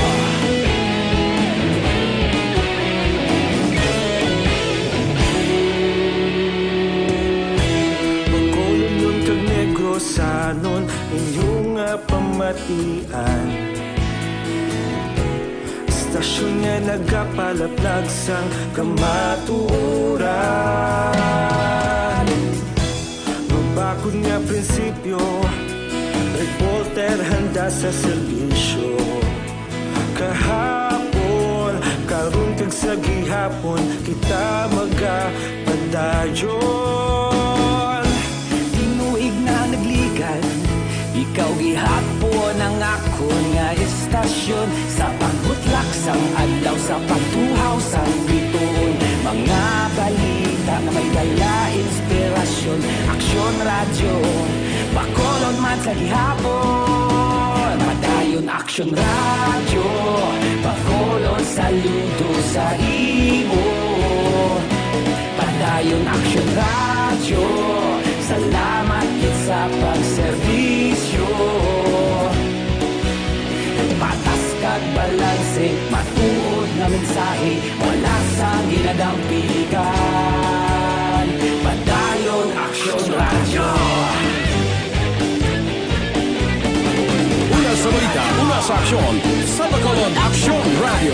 Bacolod nun kag Negros sanon inyong nga pamatian Istasyon nga nagapalaplag sang kamatuoran Mabakod nga prinsipyo reporter handa sa serbisyo kahapon karon kag sa gihapon kita magapadayon tinuig na nagligan ikaw gihapon ang ako nga istasyon sa pagbutlak sang adlaw sa pagtuhaw sang biton mga balita nga may dala inspirasyon aksyon radyo bakolod man sa gihapon padayon aksyon radyo bakolod saludo sa imo padayon aksyon radyo salamat kit sa pagserbisyo patas kag balanse matuod na mensahe wala sa ginadang piligan padayon aksyon radyo Una sa balita, una sa aksyon, sa Bacolod Aksyon Radio.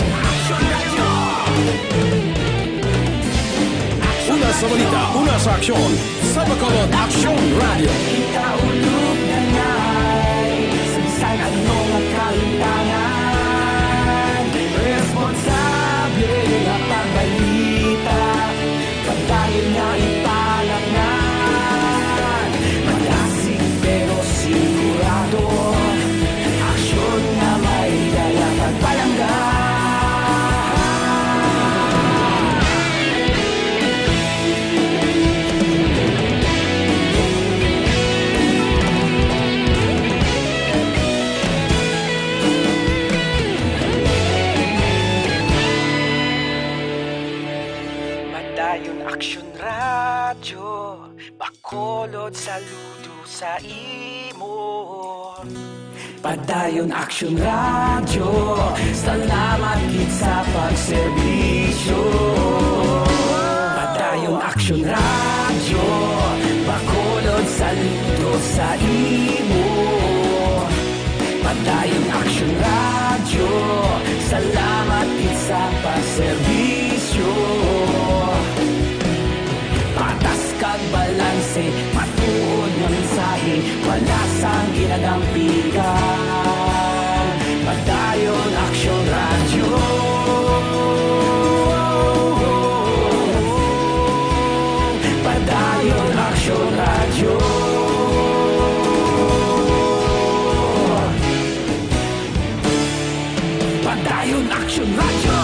Una sa balita, una sa aksyon, sa Bacolod Aksyon Radio. Ikaulog na na'y Sansan at mga kalintangan Responsable na pagbalita Pagdayon na ipalaknan Malasig pero sigurado Aksyon na may dala pagpalanggan Padayon aksyon radyo bakolod saludo sa imo padayon aksyon radyo salamat kit sa pagserbisyo padayon aksyon radyo bakolod saludo sa imo padayon aksyon radyo salamat kit sa pagserbisyo patas kag balanse matuod nga mensahe wala sang ginadang piligan padayon aksyon radyo padayon aksyon radyo padayon aksyon radyo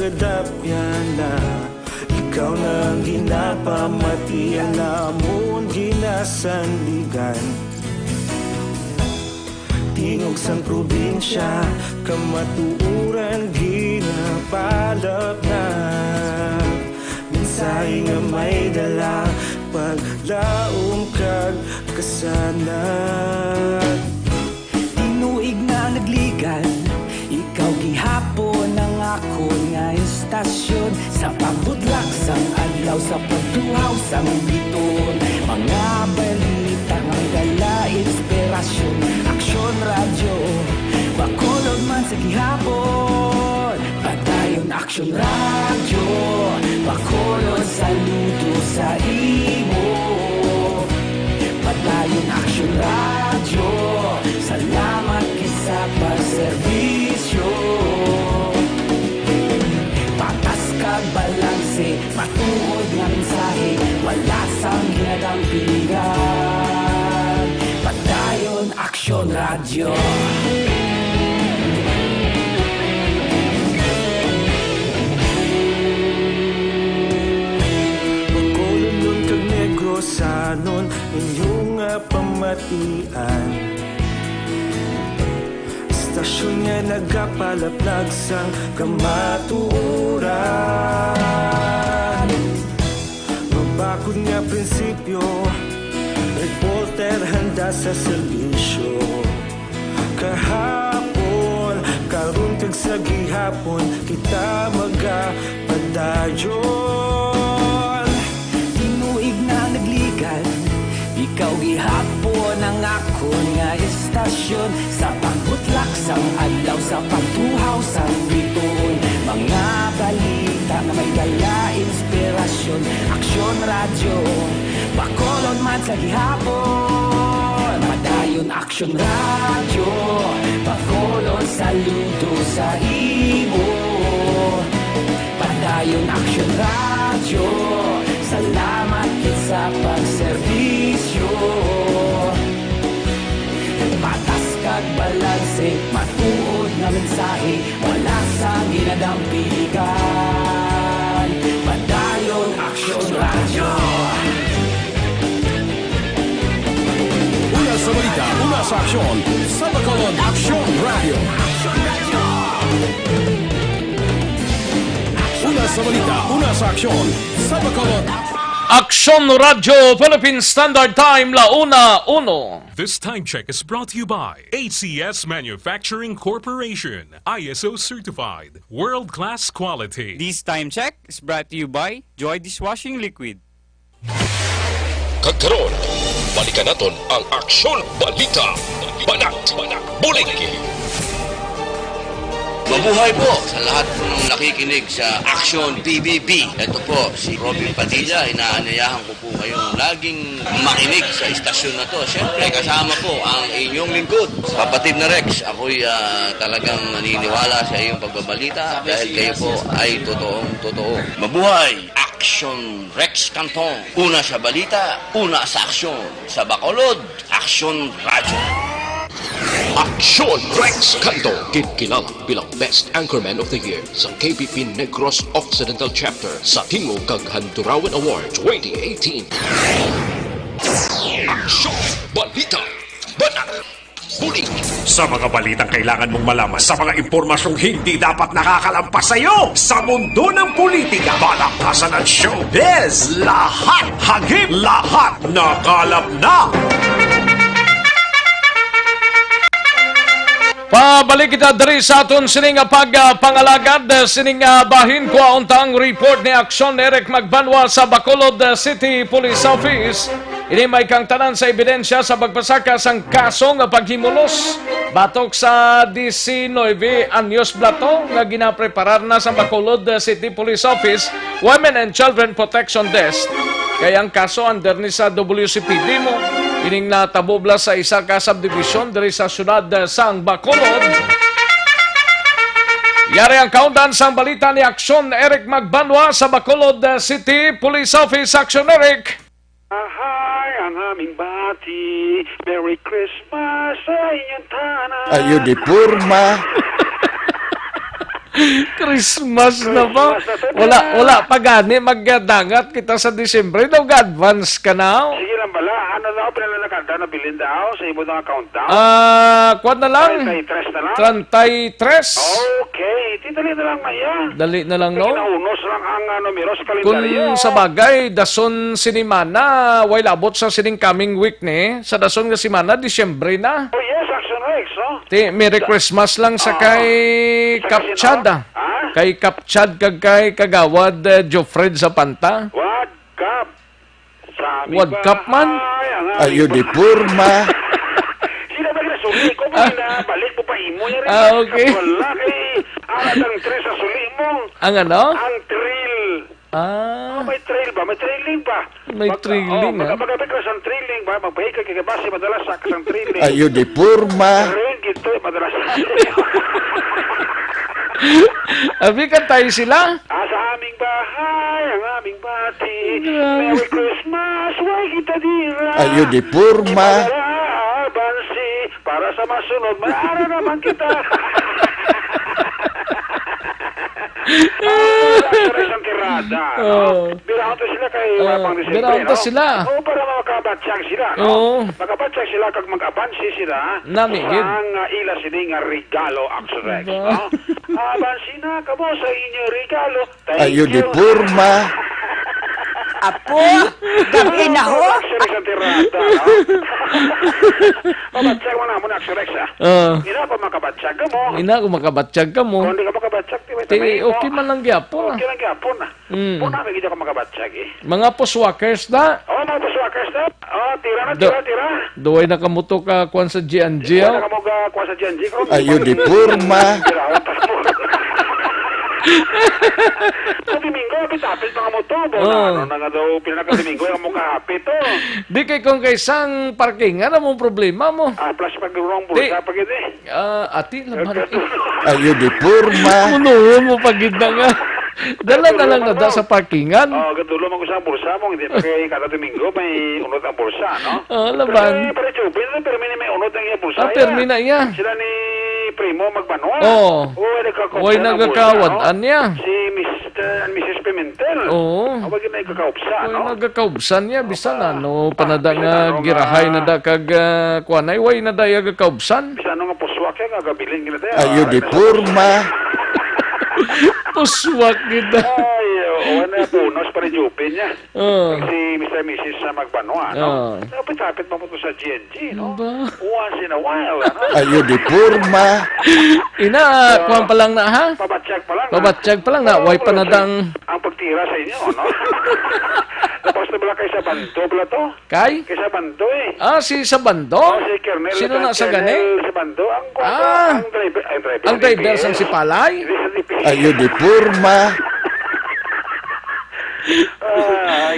kadapyan na ikaw nang ginapamatian namon ginasandigan tingog sang probinsya kamatuuran ginapalap na mensahe nga may dala paglaom kag kasanat tinuig na nagligan ikaw gihapon ang ako nga istasyon sa pagbudlak sang adlaw sa pagtuhaw sang biton mga balita nga dala inspirasyon aksyon radyo Bacolod man sa gihapon padayon aksyon radyo Bacolod saludo sa imo padayon aksyon radyo salamat kisa pagserbisyo patas kag balanse matuod nga mensahe wala sang ginadampigan padayon aksyon radyo Bacolod nun kag Negros sanon inyong pamatian Istasyon nga nagapalaplag sang kamatuuran Mabakod nga prinsipyo reporter handa sa serbisyo kahapon karon kag sa gihapon kita magapadayon tinuig na nagligan ikaw gihapon ang ako nga istasyon sa pagbutlak sang adlaw sa pagtuhaw sang biton mga balita na may dala inspirasyon aksyon radyo Bacolod man sa gihapon padayon aksyon radyo Bacolod saludo sa imo padayon aksyon radyo salamat sa pagserbisyo patas kag balanse matuod nga mensahe wala sang ginadampigan padayon aksyon radyo Una sa balita, una sa aksyon, sa Bacolod Aksyon Radio. Una sa balita, una sa aksyon, sa Bacolod Aksyon Radyo Philippine Standard Time, Launa 1. This time check is brought to you by ACS Manufacturing Corporation, ISO certified, world-class quality. This time check is brought to you by Joy Dishwashing Liquid. Kagkaroon, balikan naton ang Aksyon Balita. Banat, bulig. Mabuhay po sa lahat po ng nakikinig sa Aksyon PBB. Ito po, si Robin Padilla. Inaanyayahan ko po kayong laging makinig sa istasyon na to. Siyempre, kasama po ang inyong lingkod. Kapatid na Rex, ako'y talagang naniniwala sa iyong pagbabalita dahil kayo po ay totoong-totoo. Mabuhay! Aksyon Rex Cantong. Una sa balita, una sa aksyon. Sa Bacolod, Aksyon Radyo. Aksyon Rex Canto, kinilala bilang Best Anchorman of the Year sa KBP Negros Occidental Chapter sa Tingog kag Handurawan Award 2018. Aksyon Balita, Banat, Bulig. Sa mga balitang kailangan mong malaman sa mga impormasyong hindi dapat nakakalampas sa iyo sa mundo ng politika, balakasan at showbiz, lahat hagip, lahat nakalap na. Pabalik kita diri sa aton sining pagpangalagad sining bahin ko untang report ni Aksyon Eric Magbanwa sa Bacolod City Police Office. Ini may kang tanan sa ebidensya sa pagpasaka sang kaso nga paghimulos batok sa 19 anyos blato nga ginapreparar na sa Bacolod City Police Office Women and Children Protection Desk. Kaya ang kaso under ni sa WCPD mo ining natabobla sa isa ka subdivision diri sa syudad sang Bacolod. Yari ang kaundan sang balita ni Aksyon Eric Magbanwa sa Bacolod City Police Office. Aksyon Eric. Hi, ang aming bati. Merry Christmas sa inyong tanan. Ayo di purma. Christmas na ba? Wala pa gani magdagat kita sa Disyembre daw advance ka na. Sige lang bala. Ano daw, pinalalakanta na bilin daw sa imo ng account daw? Kuwan na lang. 33 na lang? 33. Okay. Titali na lang maya. Dali na lang, no? Kinaunos lang ang numero sa Kung kalendaryo. sa bagay, dason sinimana, way labot sa sining coming week ni, sa dason nga simana, Disyembre na. Oh yes, Action Rex, no? Merry Christmas lang sa kay Kapchad, Kay Kapchad kag kay Kagawad Jofred sa Panta. What Cup? World Cup man? Ayo di purma. Sila ba suli ko ba na balik mo pa imo yan rin? Okay. Wala kay ang tres sa suli mo. Ang ano? Ang trail. May trail ba? May trailing ba? May trailing, Magkabit ka sa trailing ba? Magpahi ka kay base madalas sa kasang trailing. Ayo di purma. Rin gito, madalas. Abi ka tayo sila? Sa aming bahay, ang aming bati. Merry Christmas, why kita dira? Ayo di purma. Bansi, para sa masunod, maara naman kita. Isang tirada. Birahan to sila kay Wapang Disyembre. Birahan to sila. Para makabatsyag sila. Makabatsyag sila kag mag-abansi sila. Namigid. Ang ila sining regalo, Action Rex. Abansi na kamo sa inyo regalo. Ayo di purma. Apo, gabi na ho. Action Rex ang tirada. Mabatsyag mo na mo na Action Rex. Ina pa makabatsyag ka mo. Ina kung makabatsyag ka mo. Kung hindi ka makabatsyag, Okay man lang gyapon. Okay lang gyapon na. Puna may gidya ka makabatsyag eh. Mga puswakers na. Mga puswakers na. Tira. Duway na kamuto ka kuan sa G&G. Duway na kamuto ka kuan sa G&G. Ayo di purma. Sa Domingo, pitapit mga motobo. Ano na nga daw, pinaka-Domingo, yung mukahapit to. Di kay kung kaysang parking, ano mong problema mo? Plus pag-urong bulsa, pag-iti. Ati, laman. Ayo di purma. Unuhon mo pagid na nga. Dala na lang na sa parkingan. Gadulo mo ko sa bulsa mo, hindi pa kay kada Domingo, may unod ang bulsa, no? Laban. Pero chupin, pero may unod ang iya bulsa. Permi na iya. Sila ni Primo magbanwa. Way nagkakawad niya. Si Mr. and Mrs. Pimentel. Awag na ikakaupsa, no? Way nagkakaupsan niya, bisan ano, panada nga girahay na da kag kuanay, way na da ikakaupsan. Bisan nga puswak nga gabilin gina tayo. Ayo di purma. Puswak kita. Wala bonus pa rin jupin niya. Si Mr. and Mrs. sa magbanwa, no? Napitapit pa mo to sa GNG, no? Once in a while, no? Ayo di purma. Ina, kuhan pa lang na, ha? Pabatsyag pa lang. Pabatsyag pa lang na. Way panadang... Ang pagtira sa inyo, no? Tapos na bala kay sa bando pala to? Kay? Kay sa bando eh. Si Sabando? Si Kernel. Sino na sa gani? Sa bando. Ang driver. Ang driver sang si Palay? Ayo di purma.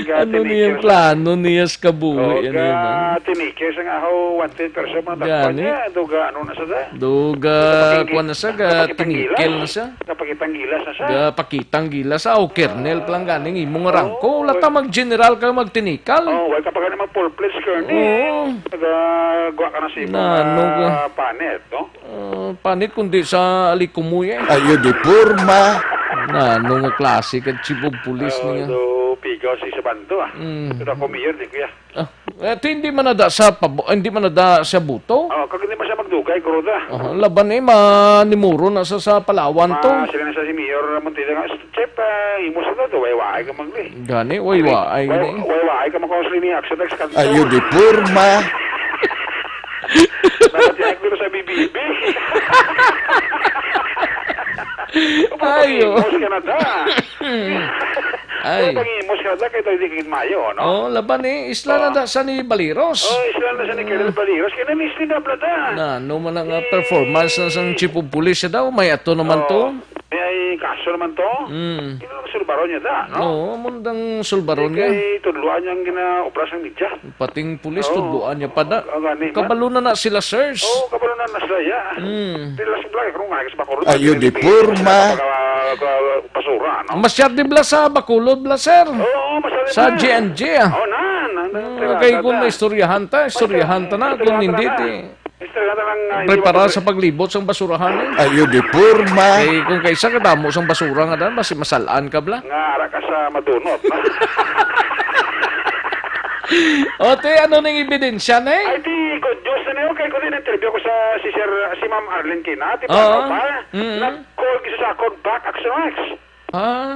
Ano niya yung plano niya sa kabuhi? Ano naman? Tinikis ang ako, wanted person mo natakpan niya. Duga, ano na siya? Duga, kuha na siya, tinikil na siya. Kapakitang gilas na siya. Pakitang gilas, kernel palang ganing imong rangko. Wala ta mag-general ka magtinikal. Wala ka pa ka naman full place, kernel. Nagagawa ka na si panit, no? Panit kundi sa alikumuy eh. Ayo di purma. Nga klase ka chibog pulis niya. Pigaw si Sabando Ito ako mayor, di kuya. Hindi man nada sa buto? Kag hindi man siya magdugay, kuruda. Laban manimuro na sa Palawan to. Sila na sa si Mayor Montilla nga, Chep, imo sa to, way-way ka magli. Gani, way-way. Way-way ka makosli ni Action Rex kanto. Ayo di purma. Nakatiyak dito sa BBB. Ayo. Pangimos ka na da. Pangimos ka na da, kaya tayo di kagit mayo, no? Laban isla na da sa ni Baliros. Isla na sa ni Kernel Baliros, kaya na-miss ni Dabla da. Man ang performance na sang chief of police daw, may ato naman to. May kaso naman to. Ino naman sulbaron niya da, no? Mundang sulbaron niya. Kaya tudluan niyang gina-operasyon ni Dja. Pating pulis, tudluan niya pa da. Kabalo na sila, sirs. Kabalo na sila, ya. Tila sa blay, kung nga, kasi ayo di purma. Basura, no? Masyad di bla sa Bacolod, bla, sir. Sa GNG, na. Kaya kung na istoryahan ta na. Kung hindi, Mister, ganda lang... Prepara sa paglibot sa basurahan. Ayo di purma. Eh, kung kaysa kadamo sa basura nga dan, basi masalaan ka bla. Nga, ara ka sa madunot, no? O, te, ano nang ebidensya na eh? Ay, di, good news na niyo. Kaya ko din interview ko si Ma'am Arlene Kina. Di Oo. ba, pa? Nag-call gisa sa akong back action X.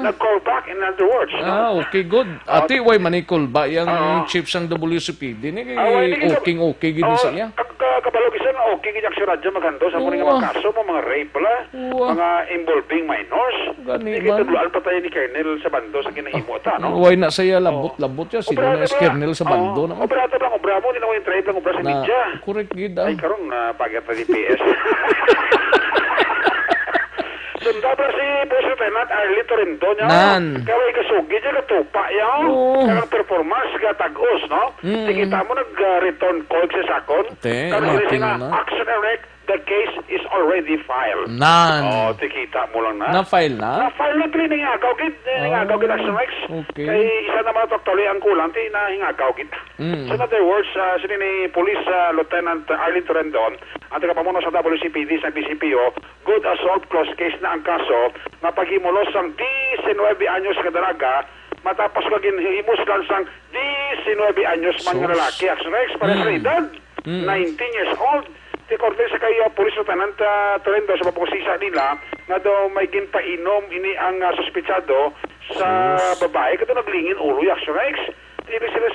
Nag-call back, in other words. No? Okay, good. Ate, way manikol ba yung chief sang WCPD? Okay, gini siya. Kabalo gisa nga, okay, gini action radyo magando sa mga mga kaso mo, mga rape la, mga involving minors. Gani Hindi man. kitudloan pa tayo ni Colonel sa bando sa kinahimo ta, no? Way na saya labot-labot siya. Sino na si Kernel sa bando naman. Operator lang, obra mo, hindi na ko yung tribe lang, obra sa media. Correct, gid. Ay, karon na pagkat na DPS. Sunda ba si Boss Lieutenant Arlie Torrento niya? Nan. Kaway kasugi niya katupa yaw. Karang performance katagos, no? Tikita mo nag-return call sa sakon. Te, Karang mating sila na. action erect, the case is already filed. Nan. Oh, tikita mo lang na. Na-file na? Na-file na tili hingagaw gid. Hingagaw gid action X. Okay. Kay isa naman actually ang kulang ti na hingagaw gid. So in other words, sino ni Police Lieutenant Arlie Torrendon, ang tagapamuno sa WCPD sa BCPO, good assault close case na ang kaso na paghimulos sang 19 anyos kadalaga matapos kaginhimusgan sang 19 anyos man nga lalaki. Action X para sa edad 19 years old. Ti korte sa kayo Police Lieutenant Torrendo sa paposisa nila nga daw may ginpainom ini ang suspetsado sa babae kato naglingin ulo Action X. Ibig sila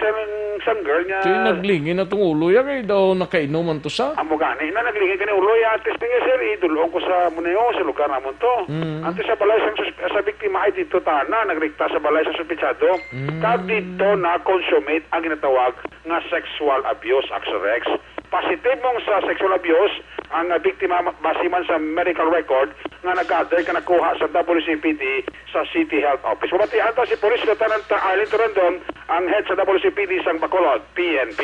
sa girl nga... Kaya naglingin na itong ulo yan, kaya daw nakainuman to sa. Amo gani na naglingin ka ni ulo ya. Atis nga sir, idulong ko sa muneo, sa lugar namon to. Antes sa balay sa biktima ay dito tana, nagrikta sa balay sa suspetsado. Kag dito na consummate ang ginatawag nga sexual abuse, Action X. Positive mong sa sexual abuse, ang biktima basiman sa medical record nga nag-gather ka nakuha sa WCPD sa City Health Office. Mabatian ta si Police Lieutenant Arlene Torrendon, ang head sa WCPD sang Bacolod, PNP.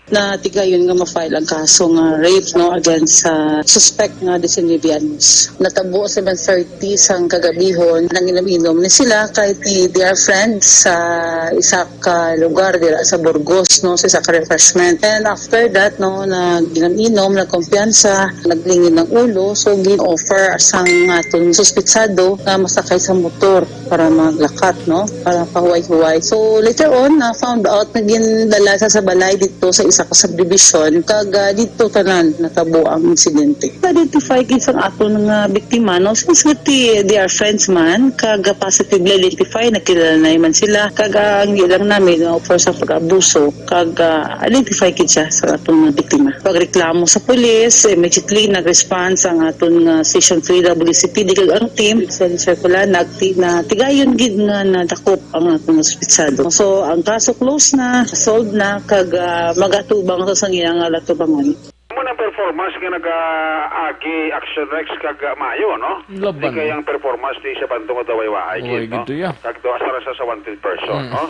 Na tigayon nga ma-file ang kaso nga rape no against sa suspect nga 19 anyos. Natabo sa 7:30 sang kagabihon nang inom-inom ni sila kay their friends sa isa ka lugar dira sa Burgos no sa isa ka refreshment. And after that no nag-inom na kumpiyansa, naglingin ng ulo so gin-offer sang aton suspetsado nga masakay sa motor para maglakat no para pahuway-huway. So later on na found out na gindala sa balay dito sa isa ka subdivision kag dito tanan natabo ang insidente. Identify kisang ato nga biktima no since they are friends man kag positively identify nakilala na man sila kag ang ilang namin offer sa pag-abuso kag identify kid siya sa atong biktima. Pagreklamo sa pulis immediately nag-response ang aton Station 3 WCPD kag ang team sa circular na tigayon gid nga nadakop ang atong suspetsado. So ang kaso close na, solved na kag magatubang sa sangiyang latubangan. Mo na performance nga nag-agi Action Rex kag Mayo, no? Laban. Di kayang performance di sa bandong daway-waay Oy, no? gito ya. Kag doa sa wanted person, no?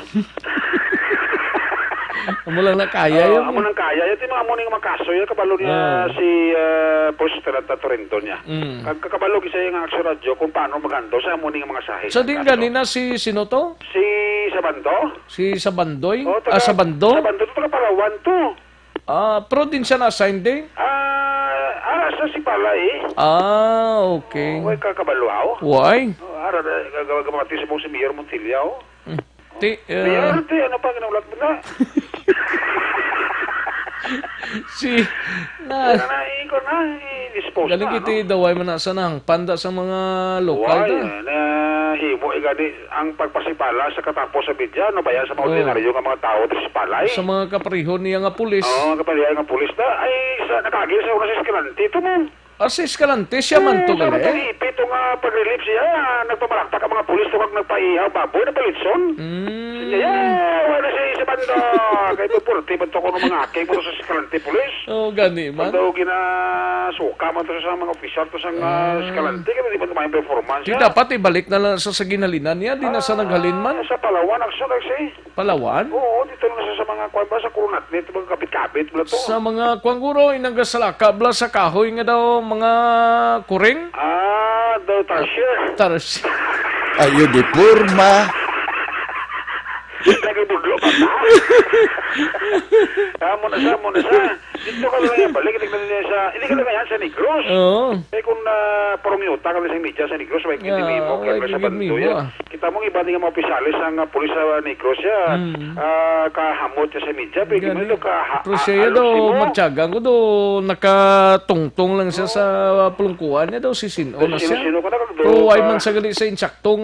Amo lang na kaya yun. Amo nang kaya. Ito yung mga amo nang makaso yun. Kabalo niya si Police Lieutenant Torrento niya. Kakabalo isa yung action radyo kung paano magando sa amo nang mga sahig. Sa din ganina si sino to? Si Sabando? Si Sabandoy? Taga- Sabando? Sabando to taga Palawan to. Pro din siya na-assign din? Sa si Palay. Okay. Huwag kakabalo. Why? Ara, gagawati sa mong si Mayor Montilla. Mayor, ano pa ginaulat mo na? Galing kiti daway man sa nang panda sa mga lokal na himo igani ang pagpasipala sa katapos sa bidya no bayan sa mga ordinaryo nga mga tao sa palay sa mga kapriho niya nga pulis. Kapriho nga pulis na ay sa nakagil sa una sa Escalante to mo. Si Escalante siya man to gali. Ipito nga pag-relief siya nagpamalaktak ang mga pulis to kag nagpaihaw baboy na palitson. Siya wala siya sa banda kay purti man to ko ng mga aking mo sa Escalante pulis. Gani man. Daw ginasuka man to sa mga opisyal to sa Escalante kaya di man tumayang performance. Di dapat ibalik na lang sa ginalinan niya, di na sa naghalin man. Sa Palawan action kasi. Palawan? Oo, dito na sa mga kwan ba sa kurunat nito mga kapit-kapit bla to. Sa mga kwanguro inagasalaka bla sa kahoy nga daw mga kuring? Daw tarsier. Ayo di purma. Nagibudlo pa ta. Amo na sa. Dito ka lang yan, balik, hindi ka lang yan sa Negros. Oo. Eh kung parang yuta ka lang sa media sa Negros, may kitimi mo, kaya sa bando yan. Kita mo iba din nga mga opisyalis ang pulis sa Negros yan, kahamot sa media, pero hindi mo Pero siya daw, magtyagang ko daw, nakatungtong lang siya sa pulungkuhan niya daw, sisino na siya. Pero ay man sagali sa insaktong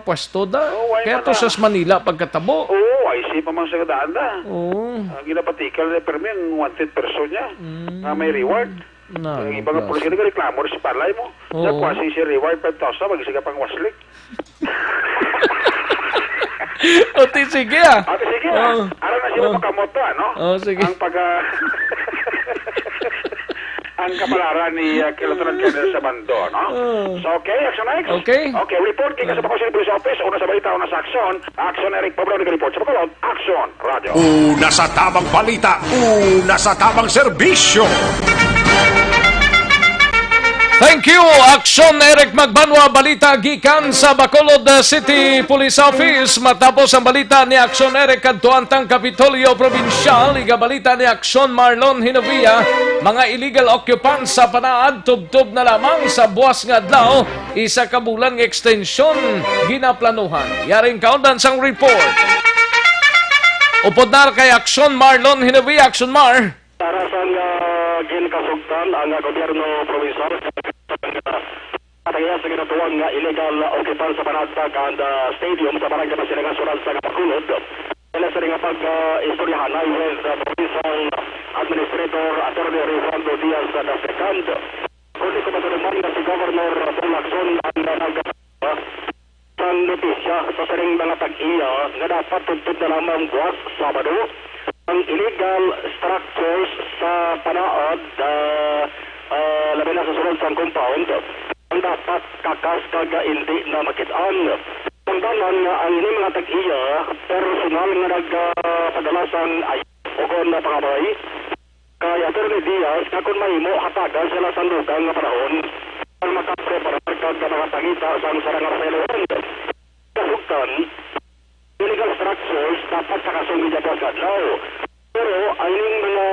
pwesto da. Kaya to sa Manila pagkatabo. Oo, ay si pa man sa kadaan da. Oo. Ginapatikal na permi ang wanted person niya, may reward. Ang ibang nga pulis ka reklamo rin si palay mo. Nakwasi si reward 5,000, magsiga pang waslik. Oti, sige ah. Ati, sige ah. Ara na siya makamoto, no? Oo, sige. Ang ang kapalaran ni Lieutenant Colonel Sabando, no? So, okay, action next. Okay. Okay, report kay sa Bacolod Police Office, una sa balita, una sa aksyon. Action, Eric Pablo, nag-report sa Bacolod. Action, radio. Una sa tamang balita, una sa tamang serbisyo. Thank you, Action Eric Magbanwa, balita gikan sa Bacolod City Police Office. Matapos ang balita ni Action Eric kadtuantang Kapitolyo Provincial, igabalita ni Action Marlon Hinovia, mga illegal occupants sa panaad tubtob na lamang sa buwas nga adlaw, isa ka bulan nga extension ginaplanuhan. Yaring kaundan sang report. Upod na kay Action Marlon Hinovia. Action Mar. Para sa ginakasugtan ang gobyerno provincial patagaya sa ginatuwang illegal occupants sa Panagtag and stadium sa barangay Basilang National sa Bacolod. Kaya sa rin nga pag-istoryahanay with provincial administrator Attorney Rivaldo Diaz II. Kundi ko matuluman na si Governor Paul Lacson ang nagkasama sa notisya sa saring mga tag-iya na dapat tuntun na lamang buwas Sabado ang illegal structures sa panaad labi na sa sunod sa compound ang dapat kakas kaga hindi na makitaan. Pangdalan nga ang ini mga tag-iya personal nga nagpadalasang ay o kung napangabay kay Attorney Diaz kakon mahimo hatagan sila sa lugang nga panahon ang makapreparar kag mga tangita sa sarangar sa iluhan. Kasugtan illegal structures dapat sa kasong kadlaw. Pero ayong mga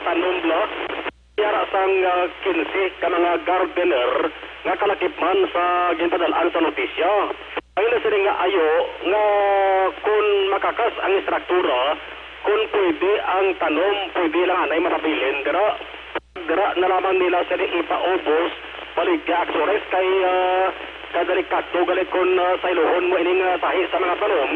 tanom block, yara sang 15 ka mga gardener nga kalakipman sa ginpadalaan sa notisya. Ayun na sila nga ayo nga kung makakas ang struktura, kung pwede ang tanom, pwede lang anay matabilin. Dira na lamang nila sila ipaubos, baligya aksores kay kadalikato galit kung sa iluhon mo ining tahi sa mga tanom.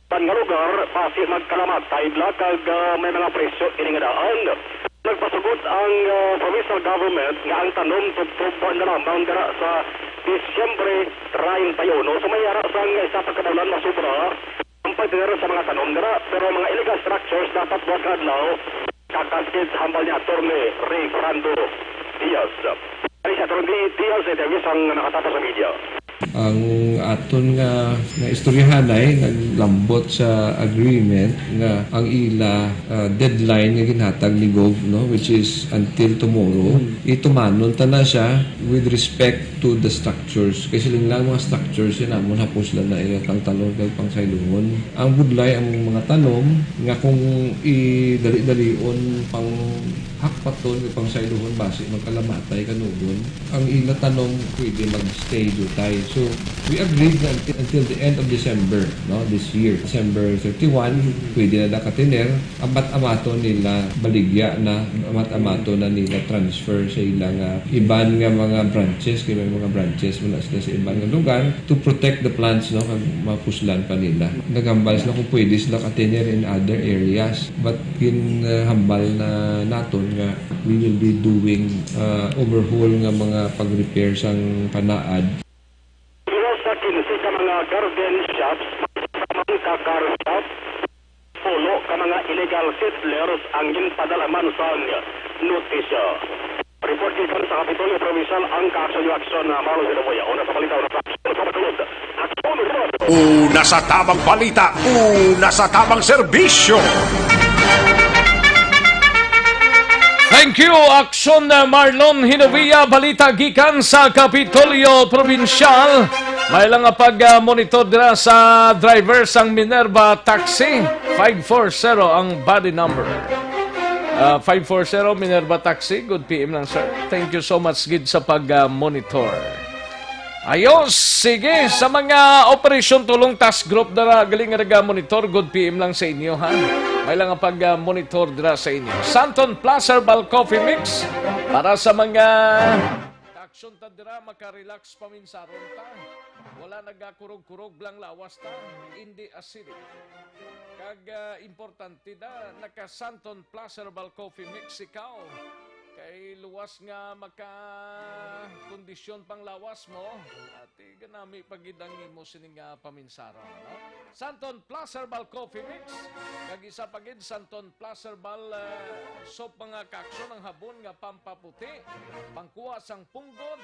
Pan nga lugar, pasi magkalamatay kag may mga presyo ining daan. Nagpasugot ang provincial government nga ang tanom tubtob na lamang dira sa Disyembre 31. So may yara sang isa pagkadalan masubra ang pagdira sa mga tanom dira. Pero mga illegal structures dapat buwag kadlaw kakaskid hambal ni Attorney Ray Fernando Diaz. Ay sa Attorney Diaz, interview sang nakatapos sa media. Ang aton nga istoryahanay naglambot sa agreement nga ang ila deadline nga ginhatag ni Gov, no, which is until tomorrow. Itumanon ta na siya with respect to the structures kasi lang mga structures yan amon hapos lang na ilatang talon kag pangsayloon. Ang budlay ang mga tanom nga kung idali-dalion pang hakpaton ng pangsayloon base magkalamatay kanugon ang ila tanong pwede mag-stay do tayo. So we agreed na until the end of December, no, this year, December 31, pwede na nakatiner. Amat-amato nila baligya na, amat-amato na nila transfer sa ilang iban nga mga branches, kaya may mga branches mula sila sa iban nga lugar to protect the plants, no, kag mapuslan pa nila. Nagambal sila kung pwede sila katiner in other areas, but ginhambal na naton nga we will be doing overhaul nga mga pag-repair sang panaad. Garden shops, mga car shops, pulo ka mga illegal settlers ang ginpadalaman sa notisya. Report gikan sa Kapitolyo Provincial ang Action Marlon Hinovia. Una sa balita, una sa aksyon sa Bacolod. Una sa tamang balita, una sa tamang serbisyo. Thank you, Action Marlon Hinovia, balita gikan sa Kapitolyo Provincial. May lang pag-monitor dira sa driver sang Minerva Taxi 540 ang body number. 540 Minerva Taxi, good PM lang sir. Thank you so much gid sa pag-monitor. Ayos, sige, sa mga operasyon tulong task group na galing nga monitor, good PM lang sa inyo ha. May lang ang pag-monitor dira sa inyo. Santon Plus Herbal Coffee Mix para sa mga aksyon ta dira makarelax paminsaron ta. Wala nagakurog-kurog blang lawas ta, hindi acidic. Kag importante da naka Santon Plus Herbal Coffee Mix ikaw. Kay luwas nga maka-kondisyon pang lawas mo at ganami pagidangin mo sining paminsaro. No? Santon Plus Herbal Coffee Mix. Kag isa pagid Santon Plus Herbal soap mga kaksyon ng habon nga pampaputi. Pangkuha sang punggod,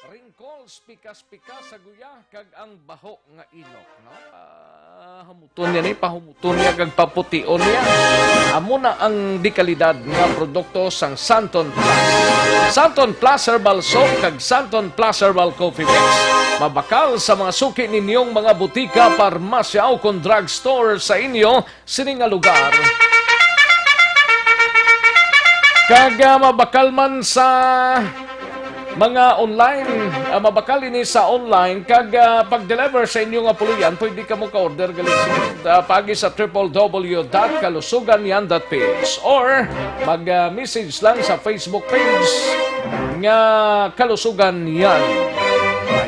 wrinkles, pikas-pikas sa guya, kag ang baho nga ilok. No? Hamuton niya ni, pahumuton niya, kag papution niya. Amo na ang dikalidad nga produkto sang Santon Plus. Santon Plus Herbal Soap kag Santon Plus Herbal Coffee Mix. Mabakal sa mga suki ninyong mga butika, parmasya o kung drugstore sa inyo sining nga lugar. Kag mabakal man sa mga online, mabakal ini sa online, kag pag-deliver sa inyong puluyan, pwede ka mo ka-order galing pagi sa www.kalusuganyan.ph or mag-message lang sa Facebook page nga Kalusugan Yan.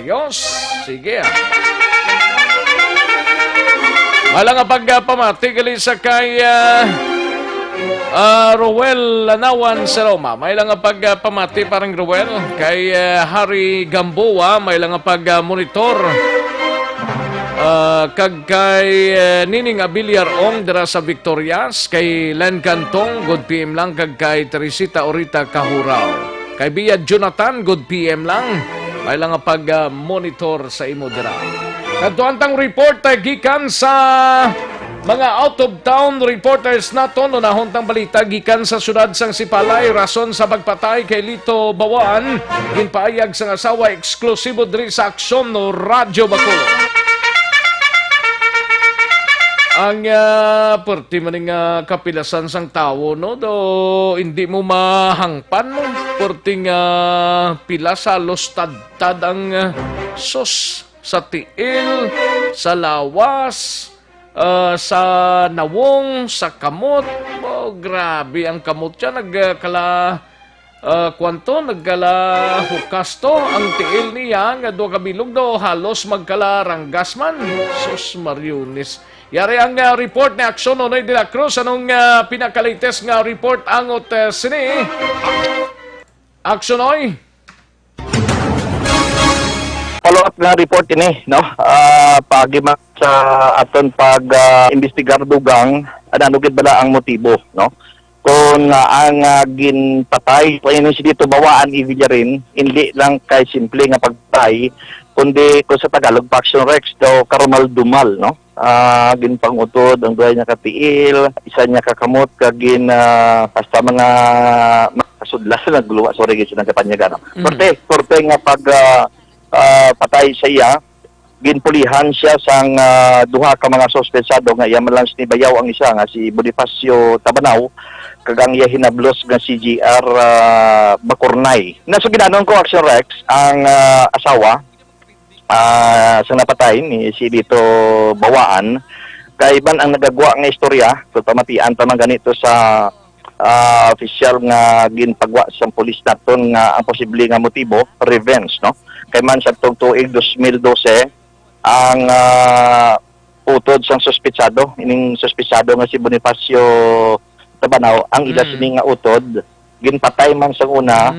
Ayos, sige. Wala nga pagpamati galing sa kay Ruel Lanawan sa Roma. May lang nga pagpamati parang Ruel. Kay Harry Gamboa, may lang nga pag-monitor. Kag kay Nining Abiliar Ong dira sa Victorias. Kay Len Cantong, good PM lang. Kag kay Teresita Orita Kahuraw. Kay Bia Jonathan, good PM lang. May lang nga pag-monitor sa imo dira. Kadtuantang report gikan sa mga out-of-town reporters naton unahon tang balita gikan sa syudad sang Sipalay rason sa pagpatay kay Lito Bawaan ginpaayag sang asawa eksklusibo diri sa aksyon no Radyo Bacolod. Ang perti maning kapilasan sang tawo no do hindi mo mahangpan no perting pilas halos tad ang sos sa tiil, sa lawas, sa nawong, sa kamot. Oh, grabe ang kamot siya. Nagkala hukas to. Ang tiil niya, nga do kabilog do, halos magkalaranggas man. Sus Mariones. Yari ang report ni Aksyon Nonoy de la Cruz. Anong pinakalites nga report angot sini? Aksyon Noy? Follow-up na report ini, no? Pagima sa aton pag-investigar dugang, anugid bala ang motibo, no? Kung ang ginpatay, kung si dito Bawaan Ivillarin, hindi lang kay simple nga pagpatay, kundi kung sa Tagalog, Paction Rex, daw karumal-dumal, no? Ginpangutod, ang duhay niya katiil, isa niya kakamot, kagin basta mga kasudlas na nagluwa, sorry, gisa ng kapanyaga, no? Korte nga patay sa iya, ginpulihan siya sang duha ka mga suspensado nga iya man lang sinibayaw ang isa nga si Bonifacio Tabanaw kagang iya hinablos nga si GR Bakurnay. Nasa ginanon ko Action Rex ang asawa sa napatay ni si Lito Bawaan kay ban ang nagagwa nga istorya so pamatian ta man ganito sa official nga ginpagwa sa pulis naton nga ang posible nga motibo revenge, no? Kay man sa tuig 2012 ang utod sang suspetsado ining suspetsado nga si Bonifacio Tabanaw ang ila sini nga utod ginpatay man sang una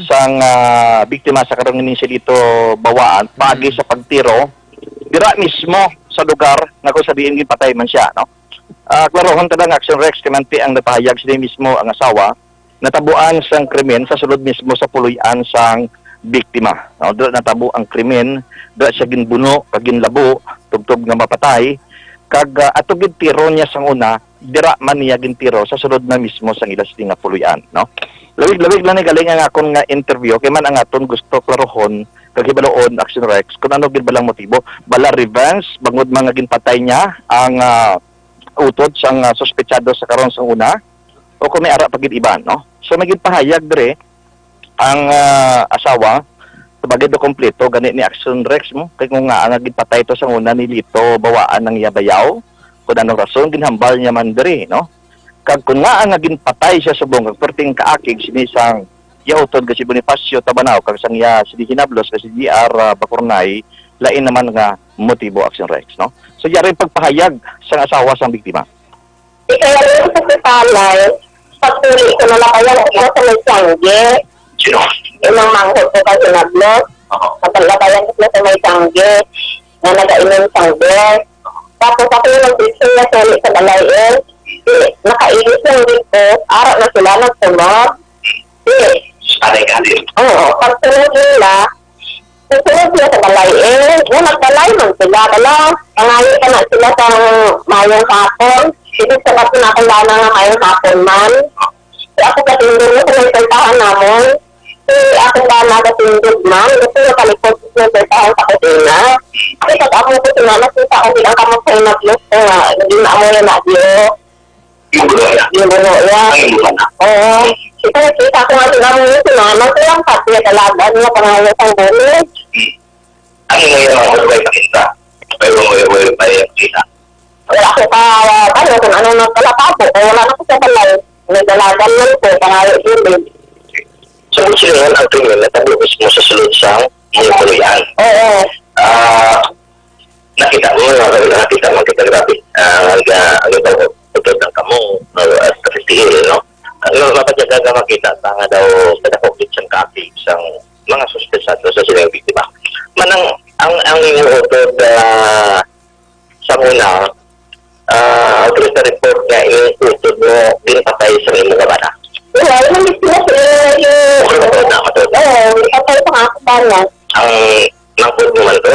sang biktima sa karong ining si Lito Bawaan pagi sa pagtiro dira mismo sa lugar nga kung sabihin ginpatay man siya, no? Klarohon talagang Action Rex kamanti ang napahayag sila mismo ang asawa natabuan sang krimen sa sulod mismo sa puluyan sang biktima. No, doon natabo ang krimen, doon siya ginbuno, kag ginlabo, tugtog nga mapatay, kag atugid tiro niya sang una, dira man niya gintiro sa sulod na mismo sang ilas nga puluyan, no? Lawig-lawig lang ni galing ang akon nga interview kay man ang aton gusto klarohon kag hibaloon Action Rex kung ano gid balang motibo, bala revenge bangod mga ginpatay niya ang utod sang suspetsado sa karon sang una o kung may ara pagid iban, no? So magid pahayag dire ang asawa sabagay do kompleto gani ni Action Rex mo kay kung nga ang gipatay to sa una ni Lito bawaan ng yabayaw kung anong rason ginhambal niya man dire, no? Kag kung nga ang ginpatay siya subong kag perting kaakig sinisang yautod kasi Bonifacio Tabanaw kag sang iya si Hinablos kasi GR Bacurnay lain naman nga motibo Action Rex, no? So yari pagpahayag sa asawa sang biktima. Kaya rin sa palay, pagtuli ko na lang kaya sa may sangge. Sino? Imang manghod ko kasi nablos. Matalabayan ko sa may sangge. Na nagainom sangge. Tapos ako yung nag-fixing na sali sa balayin. Nakainis lang dito. Araw na sila nagsunod. Aray ka din. Oo. Pagsunod nila, nagsunod sila sa balayin. Nagbalay man sila. Pangayon ka na sila sa mayong hapon. Ito sa bato na akong lana nga mayong hapon man. Ako katindog na sa may saltahan namon. Ako lana katindog man. Gusto na palikod sa may saltahan sa kusina. Kasi pag ako ko sinamas sa ako bilang kamot sa inaglos ko nga. Hindi na ako yung nagyo. Yung bulo yan. Oo. Ito nakita ko nga sinamas yung sinamas ko lang pati na talagan na pangayon sa bulo. Ang ina yung mga kulay pakita. Pero may pakita. Wala ako pa, ano, kung ano nagkalapako. Wala na ko sa balay. May dalagan lang po, pangayon yun. So kung sino yan ang tingin na tablobis mo sa sulod sa iyong kulian? Oo. Nakita mo, nakita mo kita grabe. Ang ito, ito ng kamo, at kapitihil, no? Ang mapatyaga ka makita, tanga daw pinapokit siyang kaki isang mga suspesado sa silang biktima. Manang, ang inuutod sa muna, authority na report nga inuutod mo din patay sa iyong mga bana. Wala, yung biktima sila yung... Oo, patay sa mga kabana. Ang nangkod mo man to,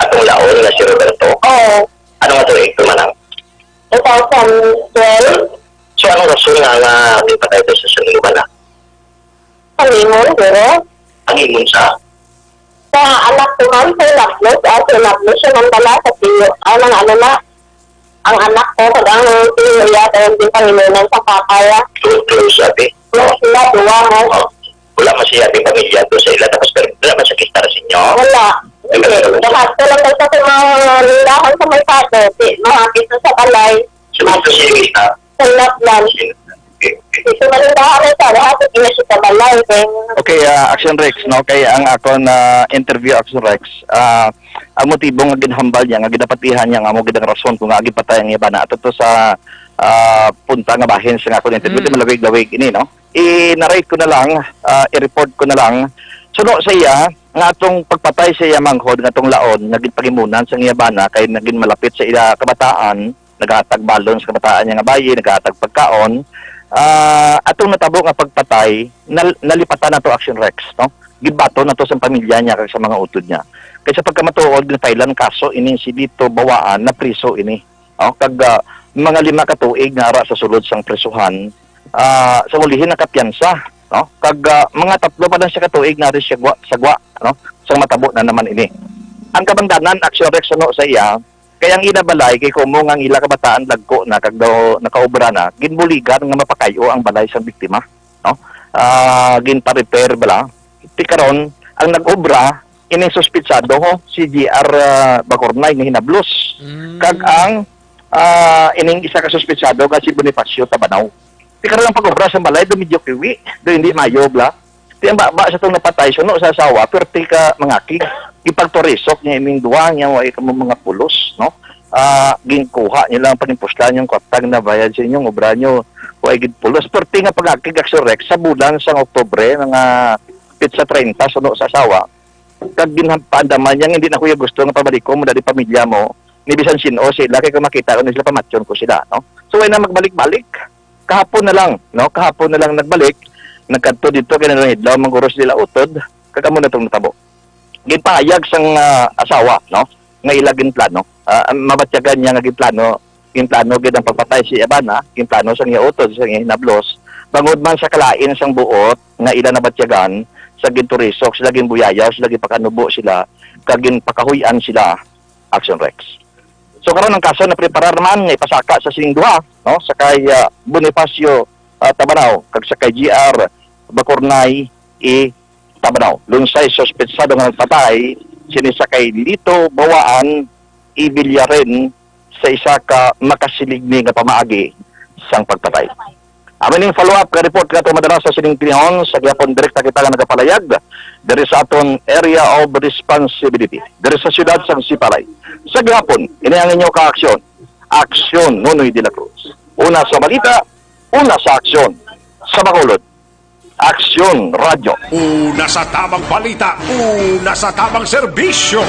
atong laon na si Roberto. Oo. Ano nga ito, ito manang? 2012. So anong rason nga di patay ito sa iyong bana? Pangimon, pero? Pangimon sa? Sa anak ko man, sa Lablos, siya nang bala sa tiyo. Ano na, ang anak ko, pag ang tiyo yata yung di pangimunan sa papaya. Close sabi? Sila, duwa mo. Wala man siya di pamilya doon sa ila, tapos wala man siya kita sa inyo? Wala. Hindi. Lahat ko lang sa mga lindahan sa may kato. Mahapit na sa balay. Sumunod siya yung kita? Sa Laplan. Ito malindahan na sa lahat. Ina siya sa balay. Okay, Action Rex, no? Kaya ang ako na interview Action Rex, ang motibo nga ginhambal niya, nga ginapatihan niya, nga mo ginang rason kung nga gipatay ang iba na. Ato to sa punta nga bahin sa nga ako na interview, malawig-lawig ini, no? I-narrate ko na lang, i-report ko na lang. Suno sa iya, nga atong pagpatay sa iya manghod, nga atong laon, naging pagimunan sa iya bana, kay naging malapit sa iya kabataan, naghatag balon sa kabataan niya nga bayi, naghatag pagkaon, atong natabo nga pagpatay, nalipatan na to Action Rex, no? Gibato na to sa pamilya niya kag sa mga utod niya. Kaysa pagkamatuod, ginapailan kaso, ini si dito bawaan na priso ini. No? Kag mga 5 ka tuig nga ara sa sulod sang prisuhan, sa ulihin nakapiyansa, no? Kag mga 3 pa lang siya katuig na rin siya sagwa, no? Sang matabo na naman ini. Ang kabangdanan Action Rex no sa iya, kaya ang inabalay kay kumo nga ila kabataan lagko na kag daw nakaobra na, ginbuligan nga mapakayo ang balay sang biktima, no? Ginpa-repair bala. Ti karon ang nag-obra ining suspitsado ho si GR Bacurnay nga hinablos. Kag ang ining isa ka suspitsado ka si Bonifacio Tabanaw. Di ka lang pag-obra sa balay, do medyo kiwi, do hindi mayo, bla. Di ang ba sa itong napatay, suno sa asawa, pero di ka mangakig. Ipagturisok niya, iming duwa niya, wala ka mga pulos, no? Ginkuha niya lang panimpuslan yung kwatag na bayad sa inyong obra nyo, wala pulos. Pero di nga pag-akig, Action Rex, sa bulan sa Oktobre, mga pizza 30, suno sa asawa, kag ginhampaandaman niya, hindi na kuya gusto nga pabalik ko, mula di pamilya mo, nibisan sino sila, kaya kung makita ko na sila, pamatyon ko sila, no? So, wala na magbalik-balik. Kahapon na lang, no? Kahapon na lang nagbalik, nagkadto dito kay nang hidlaw mangguros nila utod, kagamo na tong natabo. Ginpahayag sang asawa, no? Nga ilagin plano. Mabatyagan niya nga ginplano gid ang pagpatay si Abana, ginplano sang iya utod sang hinablos. Bangod man sa kalain sang buot nga ila nabatyagan sa ginturisok, sila ginbuyayaw, sila gipakanubo sila, kag ginpakahuyan sila Action Rex. So karon ang kaso na preparar man nga ipasaka sa sining duha, no? Sa kay Bonifacio Tabanaw kag sa kay GR Bacurnay Tabanaw. Lunsay suspetsado nga patay sini sa kay Lito Bawaan Ibilyaren sa isa ka makasiligni nga pamaagi sang pagpatay. Amining follow-up ka report ka madala sa sining pinahon sa gyapon direkta kita nga nagapalayag diri sa aton area of responsibility diri sa siyudad sang Sipalay. Sa gyapon ini ang inyo ka aksyon. Aksyon Nonoy de la Cruz. Una sa balita, una sa aksyon. Sa Bacolod, Aksyon Radyo. Una sa tamang balita, una sa tamang serbisyo.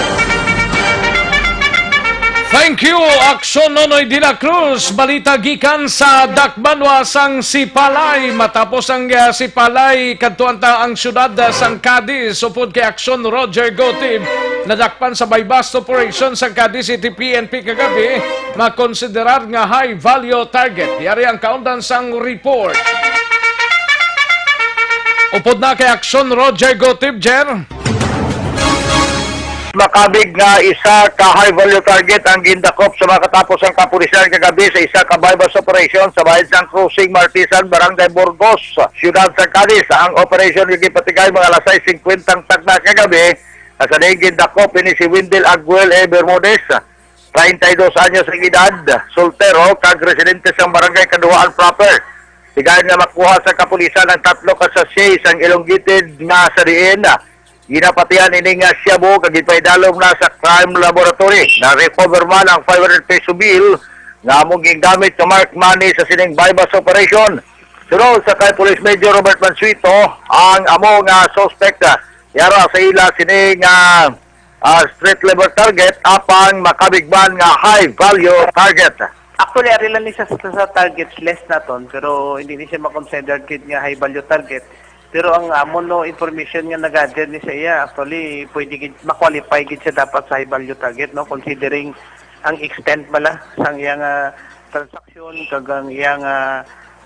Thank you, Aksyon Nonoy de la Cruz. Balita gikan sa Dakbanwa sang Sipalay. Matapos ang Sipalay, kadtuanta ang syudad sang Cadiz. Upod kay Aksyon Roger Gotib. Nadakpan sa bypass operation sa Cadiz City PNP kagabi. Makonsiderar nga high value target. Yari ang kaundan sang report. Upod na kay Aksyon Roger Gotib, Jer. Makabig nga isa ka high value target ang gindakop sa makatapos ang kapulisan kagabi sa isa ka bypass operation sa bayan sang Cruising Martisan, Barangay Burgos, Siyudad sa Cadiz. Ang operation yung ipatigay mga alas 6:50 tagna kagabi. Sa gindakop ini si Wendell Aguel Bermudez, 32 anyos ng edad, soltero, kag residente sa Barangay Kaduhaan proper. Tigayon nga makuha sa kapulisan ang 3 ka sachet ang elongated na sa diin. Ginapatian ini nga Shabu kag ipaidalom na sa crime laboratory. Na-recover man ang 500 peso bill nga among gingamit sa mark money sa sining bypass operation. Sunod sa kay Police Major Robert Mansuito, ang among suspect yara sa ila sining street level target apang makabigban nga high value target. Actually, ari lang ni sa target less na ton, pero hindi ni siya makonsider kit nga high value target. Pero ang amon no information nga nagather ni sa iya, actually pwede ma-qualify gid siya dapat sa high value target, no, considering ang extent bala sang iyang transaction kag ang iyang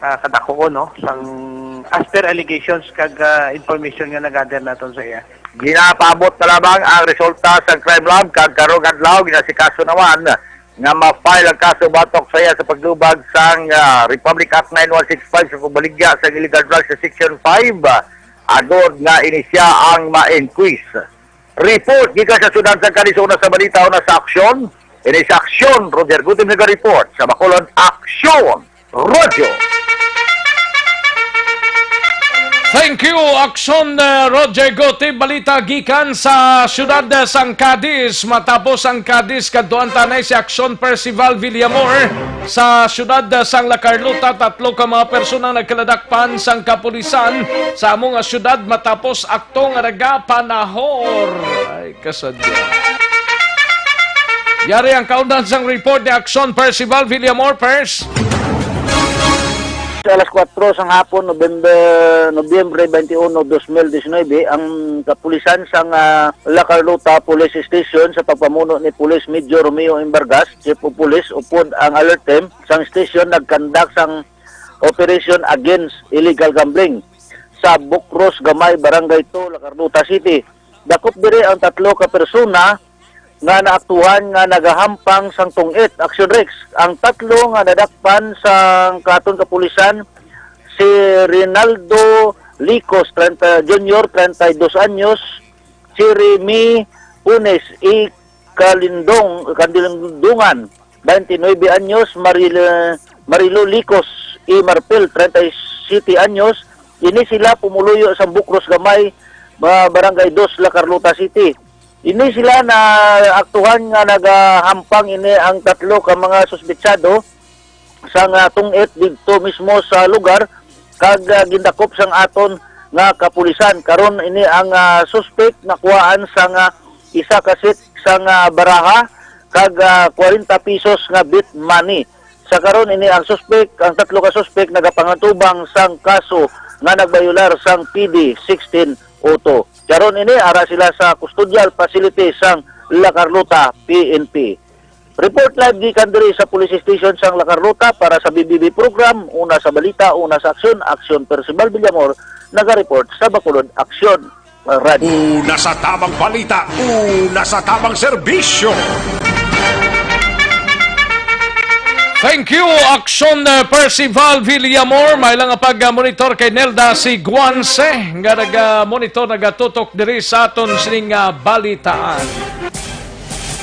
kadako, no, sang as per allegations kag information nga nagather naton sa iya. Ginapabot na lamang ang resulta sa crime lab kag karong adlaw ginasikaso naman nga ma-file ang kaso batok sa iya sa paglubag sang Republic Act 9165 sa pagbaligya sa illegal drugs sa Section 5 agod nga inisya ang ma-inquise. Report gikan sa Siyudad sa Cadiz, una sa balita, una sa aksyon. Ini sa aksyon Roger Gutim nag-report sa Bacolod, Aksyon Rodyo. Thank you, Aksyon Roger Gotib. Balita gikan sa Siyudad sang Cadiz. Matapos ang Cadiz, kadtuan tanay si Aksyon Percival Villamor sa Siyudad sang La Carlota. 3 ka mga persona nagkaladakpan sang kapulisan sa among siyudad matapos aktong panahor. Ay, kasadya. Yari ang kaundan sang report ni Aksyon Percival Villamor, Pers. Sa alas 4 sang hapon, Nobyembre 21, 2019, ang kapulisan sang La Carlota Police Station sa pagpamuno ni Police Major Romeo Imbargas, Chief of Police, upod ang alert team sang station nagkandak sang operation against illegal gambling sa Bukros Gamay, Barangay 2, La Carlota City. Dakop diri ang 3 ka persona nga naaktuhan nga nagahampang sang tungit, Action Rex. Ang 3 nga nadakpan sang katon kapulisan si Rinaldo Licos, Junior, 32 anyos, si Remy Punes Kalindungan, 29 anyos, Marilo Licos Marpel, 37 anyos. Ini sila pumuluyo sa Bukros Gamay, Barangay 2, La Carlota City. Ini sila na aktuhan nga nagahampang ini ang 3 ka mga suspetsado sang tungit dito mismo sa lugar kag gindakop sang aton nga kapulisan. Karon ini ang suspect nakuhaan sang isa ka set sang baraha kag 40 pesos nga bit money. Sa karon ini ang suspect, ang 3 ka suspect nagapangantubang sang kaso nga nagbayular sang PD 1602. Karon ini ara sila sa custodial facility sang La Carlota PNP. Report live gikan diri sa Police Station sang La Carlota para sa BBB program, una sa balita, una sa aksyon. Aksyon Percival Villamor naga-report sa Bacolod, Aksyon Radio. Una sa tamang balita, una sa tamang serbisyo. Thank you, Aksyon Percival Villamor. May lang pag-monitor kay Nelda si Guanse. Nga nag-monitor, nagatutok diri sa aton sining balitaan.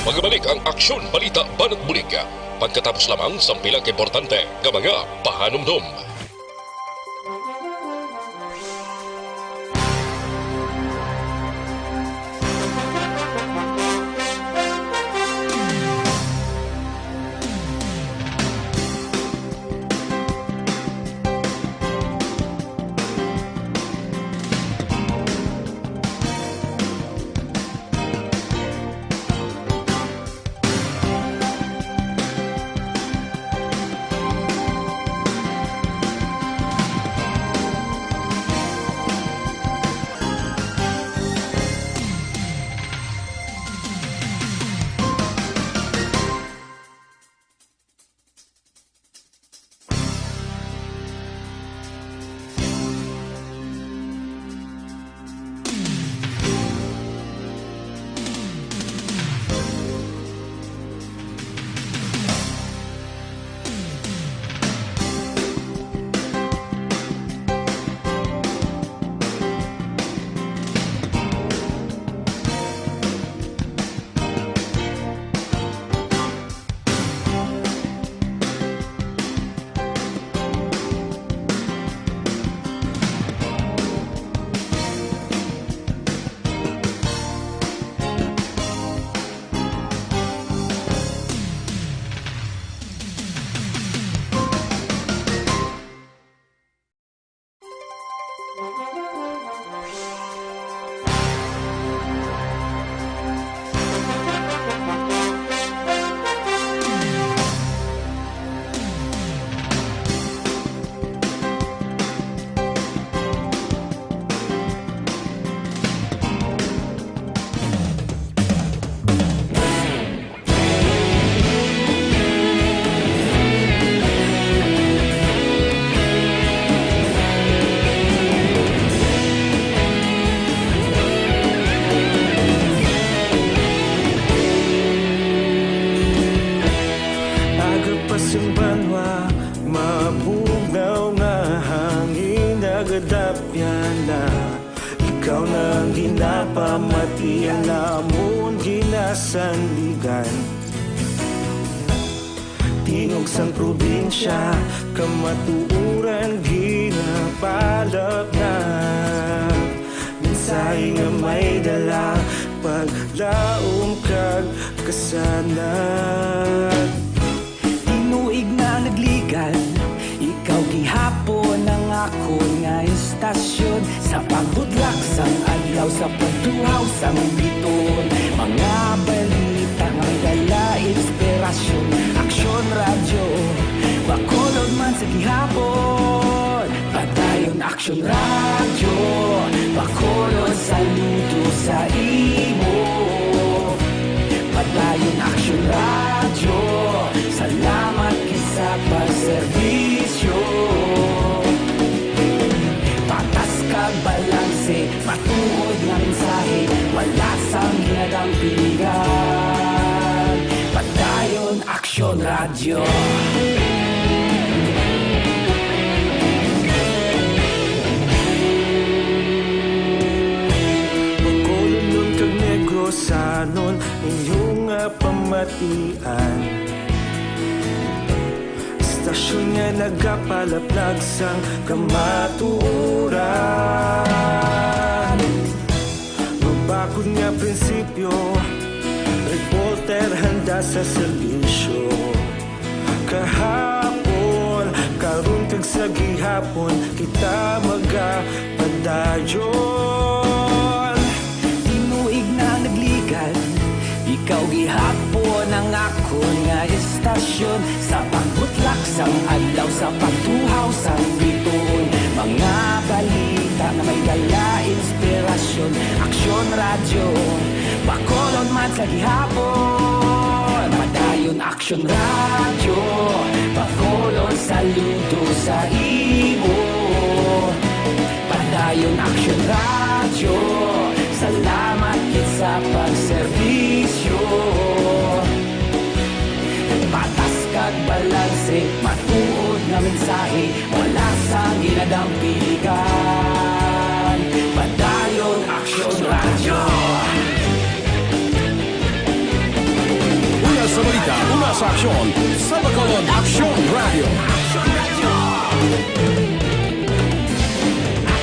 Magbalik ang Aksyon Balita Banat Bulig. Pagkatapos lamang sa pilang importante nga mga pahanumdum. Agapasang banwa, mabugaw na hangin, nagadapyan na. Ikaw nang ginapamatian, namon ginasandigan. Tingog sang probinsya, kamatuuran ginapalap na. Minsay nga may dala, paglaom kag kasanat. Inuig na nagligan, ikaw gihapon ang ako nga istasyon. Sa pagbudlak sang adlaw, sa pagtuhaw sang biton. Mga balita nga dala inspirasyon. Aksyon radyo, bakulod man sa gihapon. Padayon Aksyon radyo, bakulod saludo sa imo. Padayon Aksyon radyo, salamat kisa pagserbisyo. Patas kag balanse, matuod nga mensahe, wala sang hinagang piligan. Padayon Aksyon radyo. Pagkulunod kag Negrosanon, inyong pamatian. Istasyon nga nagapalaplag sang kamatuuran. Mabakod nga prinsipyo, reporter handa sa serbisyo. Kahapon, karon kag sa gihapon, kita magapadayon. Inuig na nagligan, ikaw gihapon ang ako nga istasyon. Sa pagbutlak sang adlaw, sa pagtuhaw sang biton. Mga balita na may dala inspirasyon. Aksyon radyo, bakolon man sa gihapon. Padayon Aksyon radyo, bakolon saludo sa imo. Padayon Aksyon radyo, salamat kit sa pagserbisyo. Patas kag balanse, matuod na mensahe wala sa ginadang piligan. Padayon Aksyon Radyo. Una sa balita, una sa aksyon, sa Bacolod Aksyon Radio.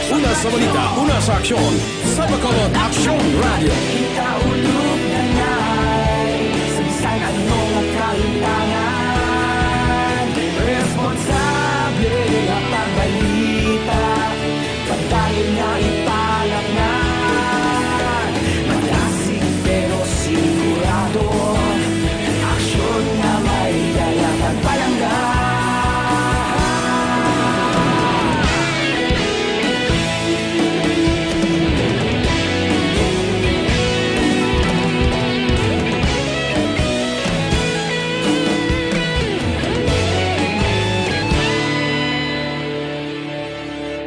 Una sa balita, una sa aksyon, sa Bacolod Aksyon Radio. Ikaulog na na'y sabisan ang mga kahintangan. Responsable ang pagbalita, pagdayon na ipalak na. Malasig pero sigurado, aksyon na may dalang at palangga.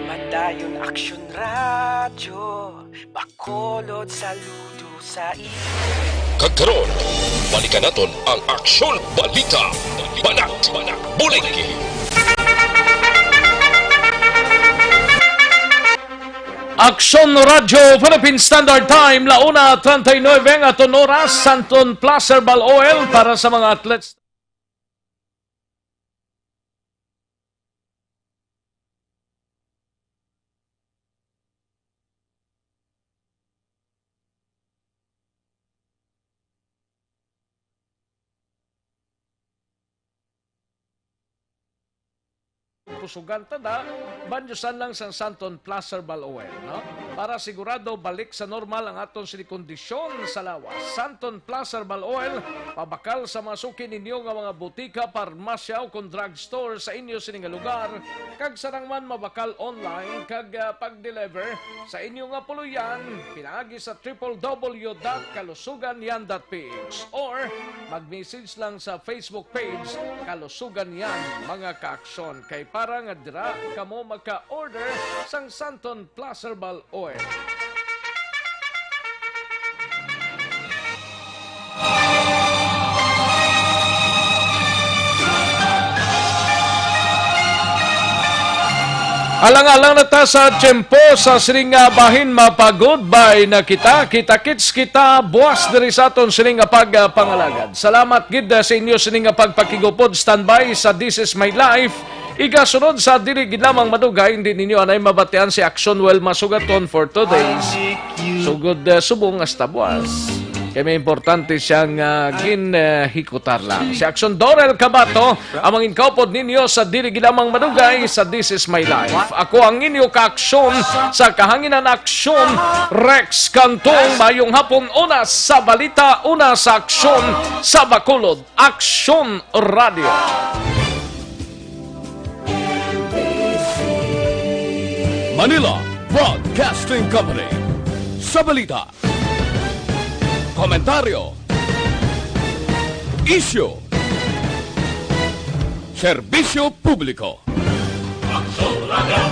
Madayon Aksyon Radyo, Bacolod saludo sa iyo. Kagkaroon, balikan naton ang Aksyon Balita. Banat, bulig. Aksyon Radyo Philippine Standard Time, 1:39 at oras, Santon Plus Herbal Oil para sa mga athletes. Pusugan tada, banyosan lang sa Santon Plus Herbal Oil, no? Para sigurado balik sa normal ang aton sinikondisyon sa lawas. Santon Plus Herbal Oil, pabakal sa masuki ninyo nga mga butika, parmasya o kung drugstore sa inyo sining lugar, kag sarang man mabakal online, kag pag-deliver sa inyo nga puluyan, pinaagi sa www.kalusuganyan.ph or mag-message lang sa Facebook page Kalusugan Yan, mga kaaksyon. Kay para nga dira kamo maka-order sang Santon Plus Herbal Oil. Alang-alang na ta sa tiyempo sa sininga bahin mapag-goodbye na kita-kits kita buwas diri sa aton sininga pagpangalagad. Salamat gid sa inyo sininga pagpakigupod standby sa This Is My Life. Igasunod sa dili gid lamang madugay, hindi ninyo anay mabatian si Aksyon Well Masugaton for 2 days. Sugod subong hasta buwas. Kaya may importante siyang ginhikutar lang. Si Aksyon Dorel Cabato, ang mangin kaupod ninyo sa dili gid lamang madugay sa This Is My Life. Ako ang inyo kaaksyon sa kahanginan aksyon, Rex Cantong. Mayong hapon, una sa balita, una sa aksyon sa Bacolod Aksyon Radio. Manila Broadcasting Company. Sa balita, komentaryo, issue, serbisyo publiko. Aksyon Radio.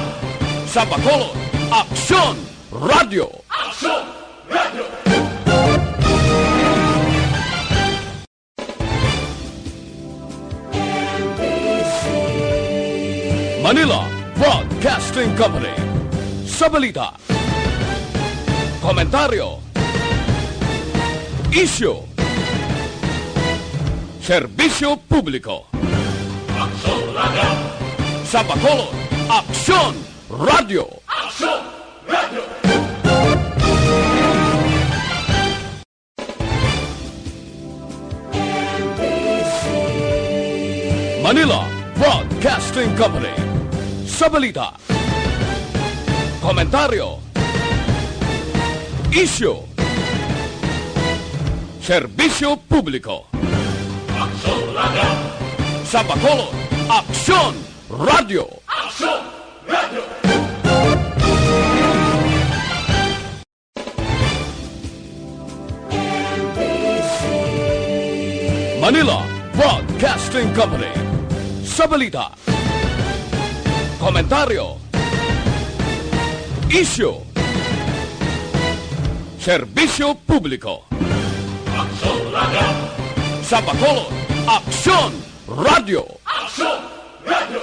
Sa Bacolod, Aksyon Radio. Aksyon Radio. Manila Broadcasting Company. Sa balita, komentaryo, issue, serbisyo publiko. Aksyon Radio. Sa Bacolod, Aksyon Radio. Aksyon Radio. Manila Broadcasting Company. Sa balita, komentaryo, issue, serbisyo publiko. Aksyon Radio. Sa Bacolod, Aksyon Radio. Aksyon Radio. Manila Broadcasting Company. Sa balita, komentaryo, issue, serbisyo publiko. Aksyon Radio. Sa Bacolod, Aksyon Radio. Aksyon Radio!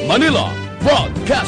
Manila Broadcasting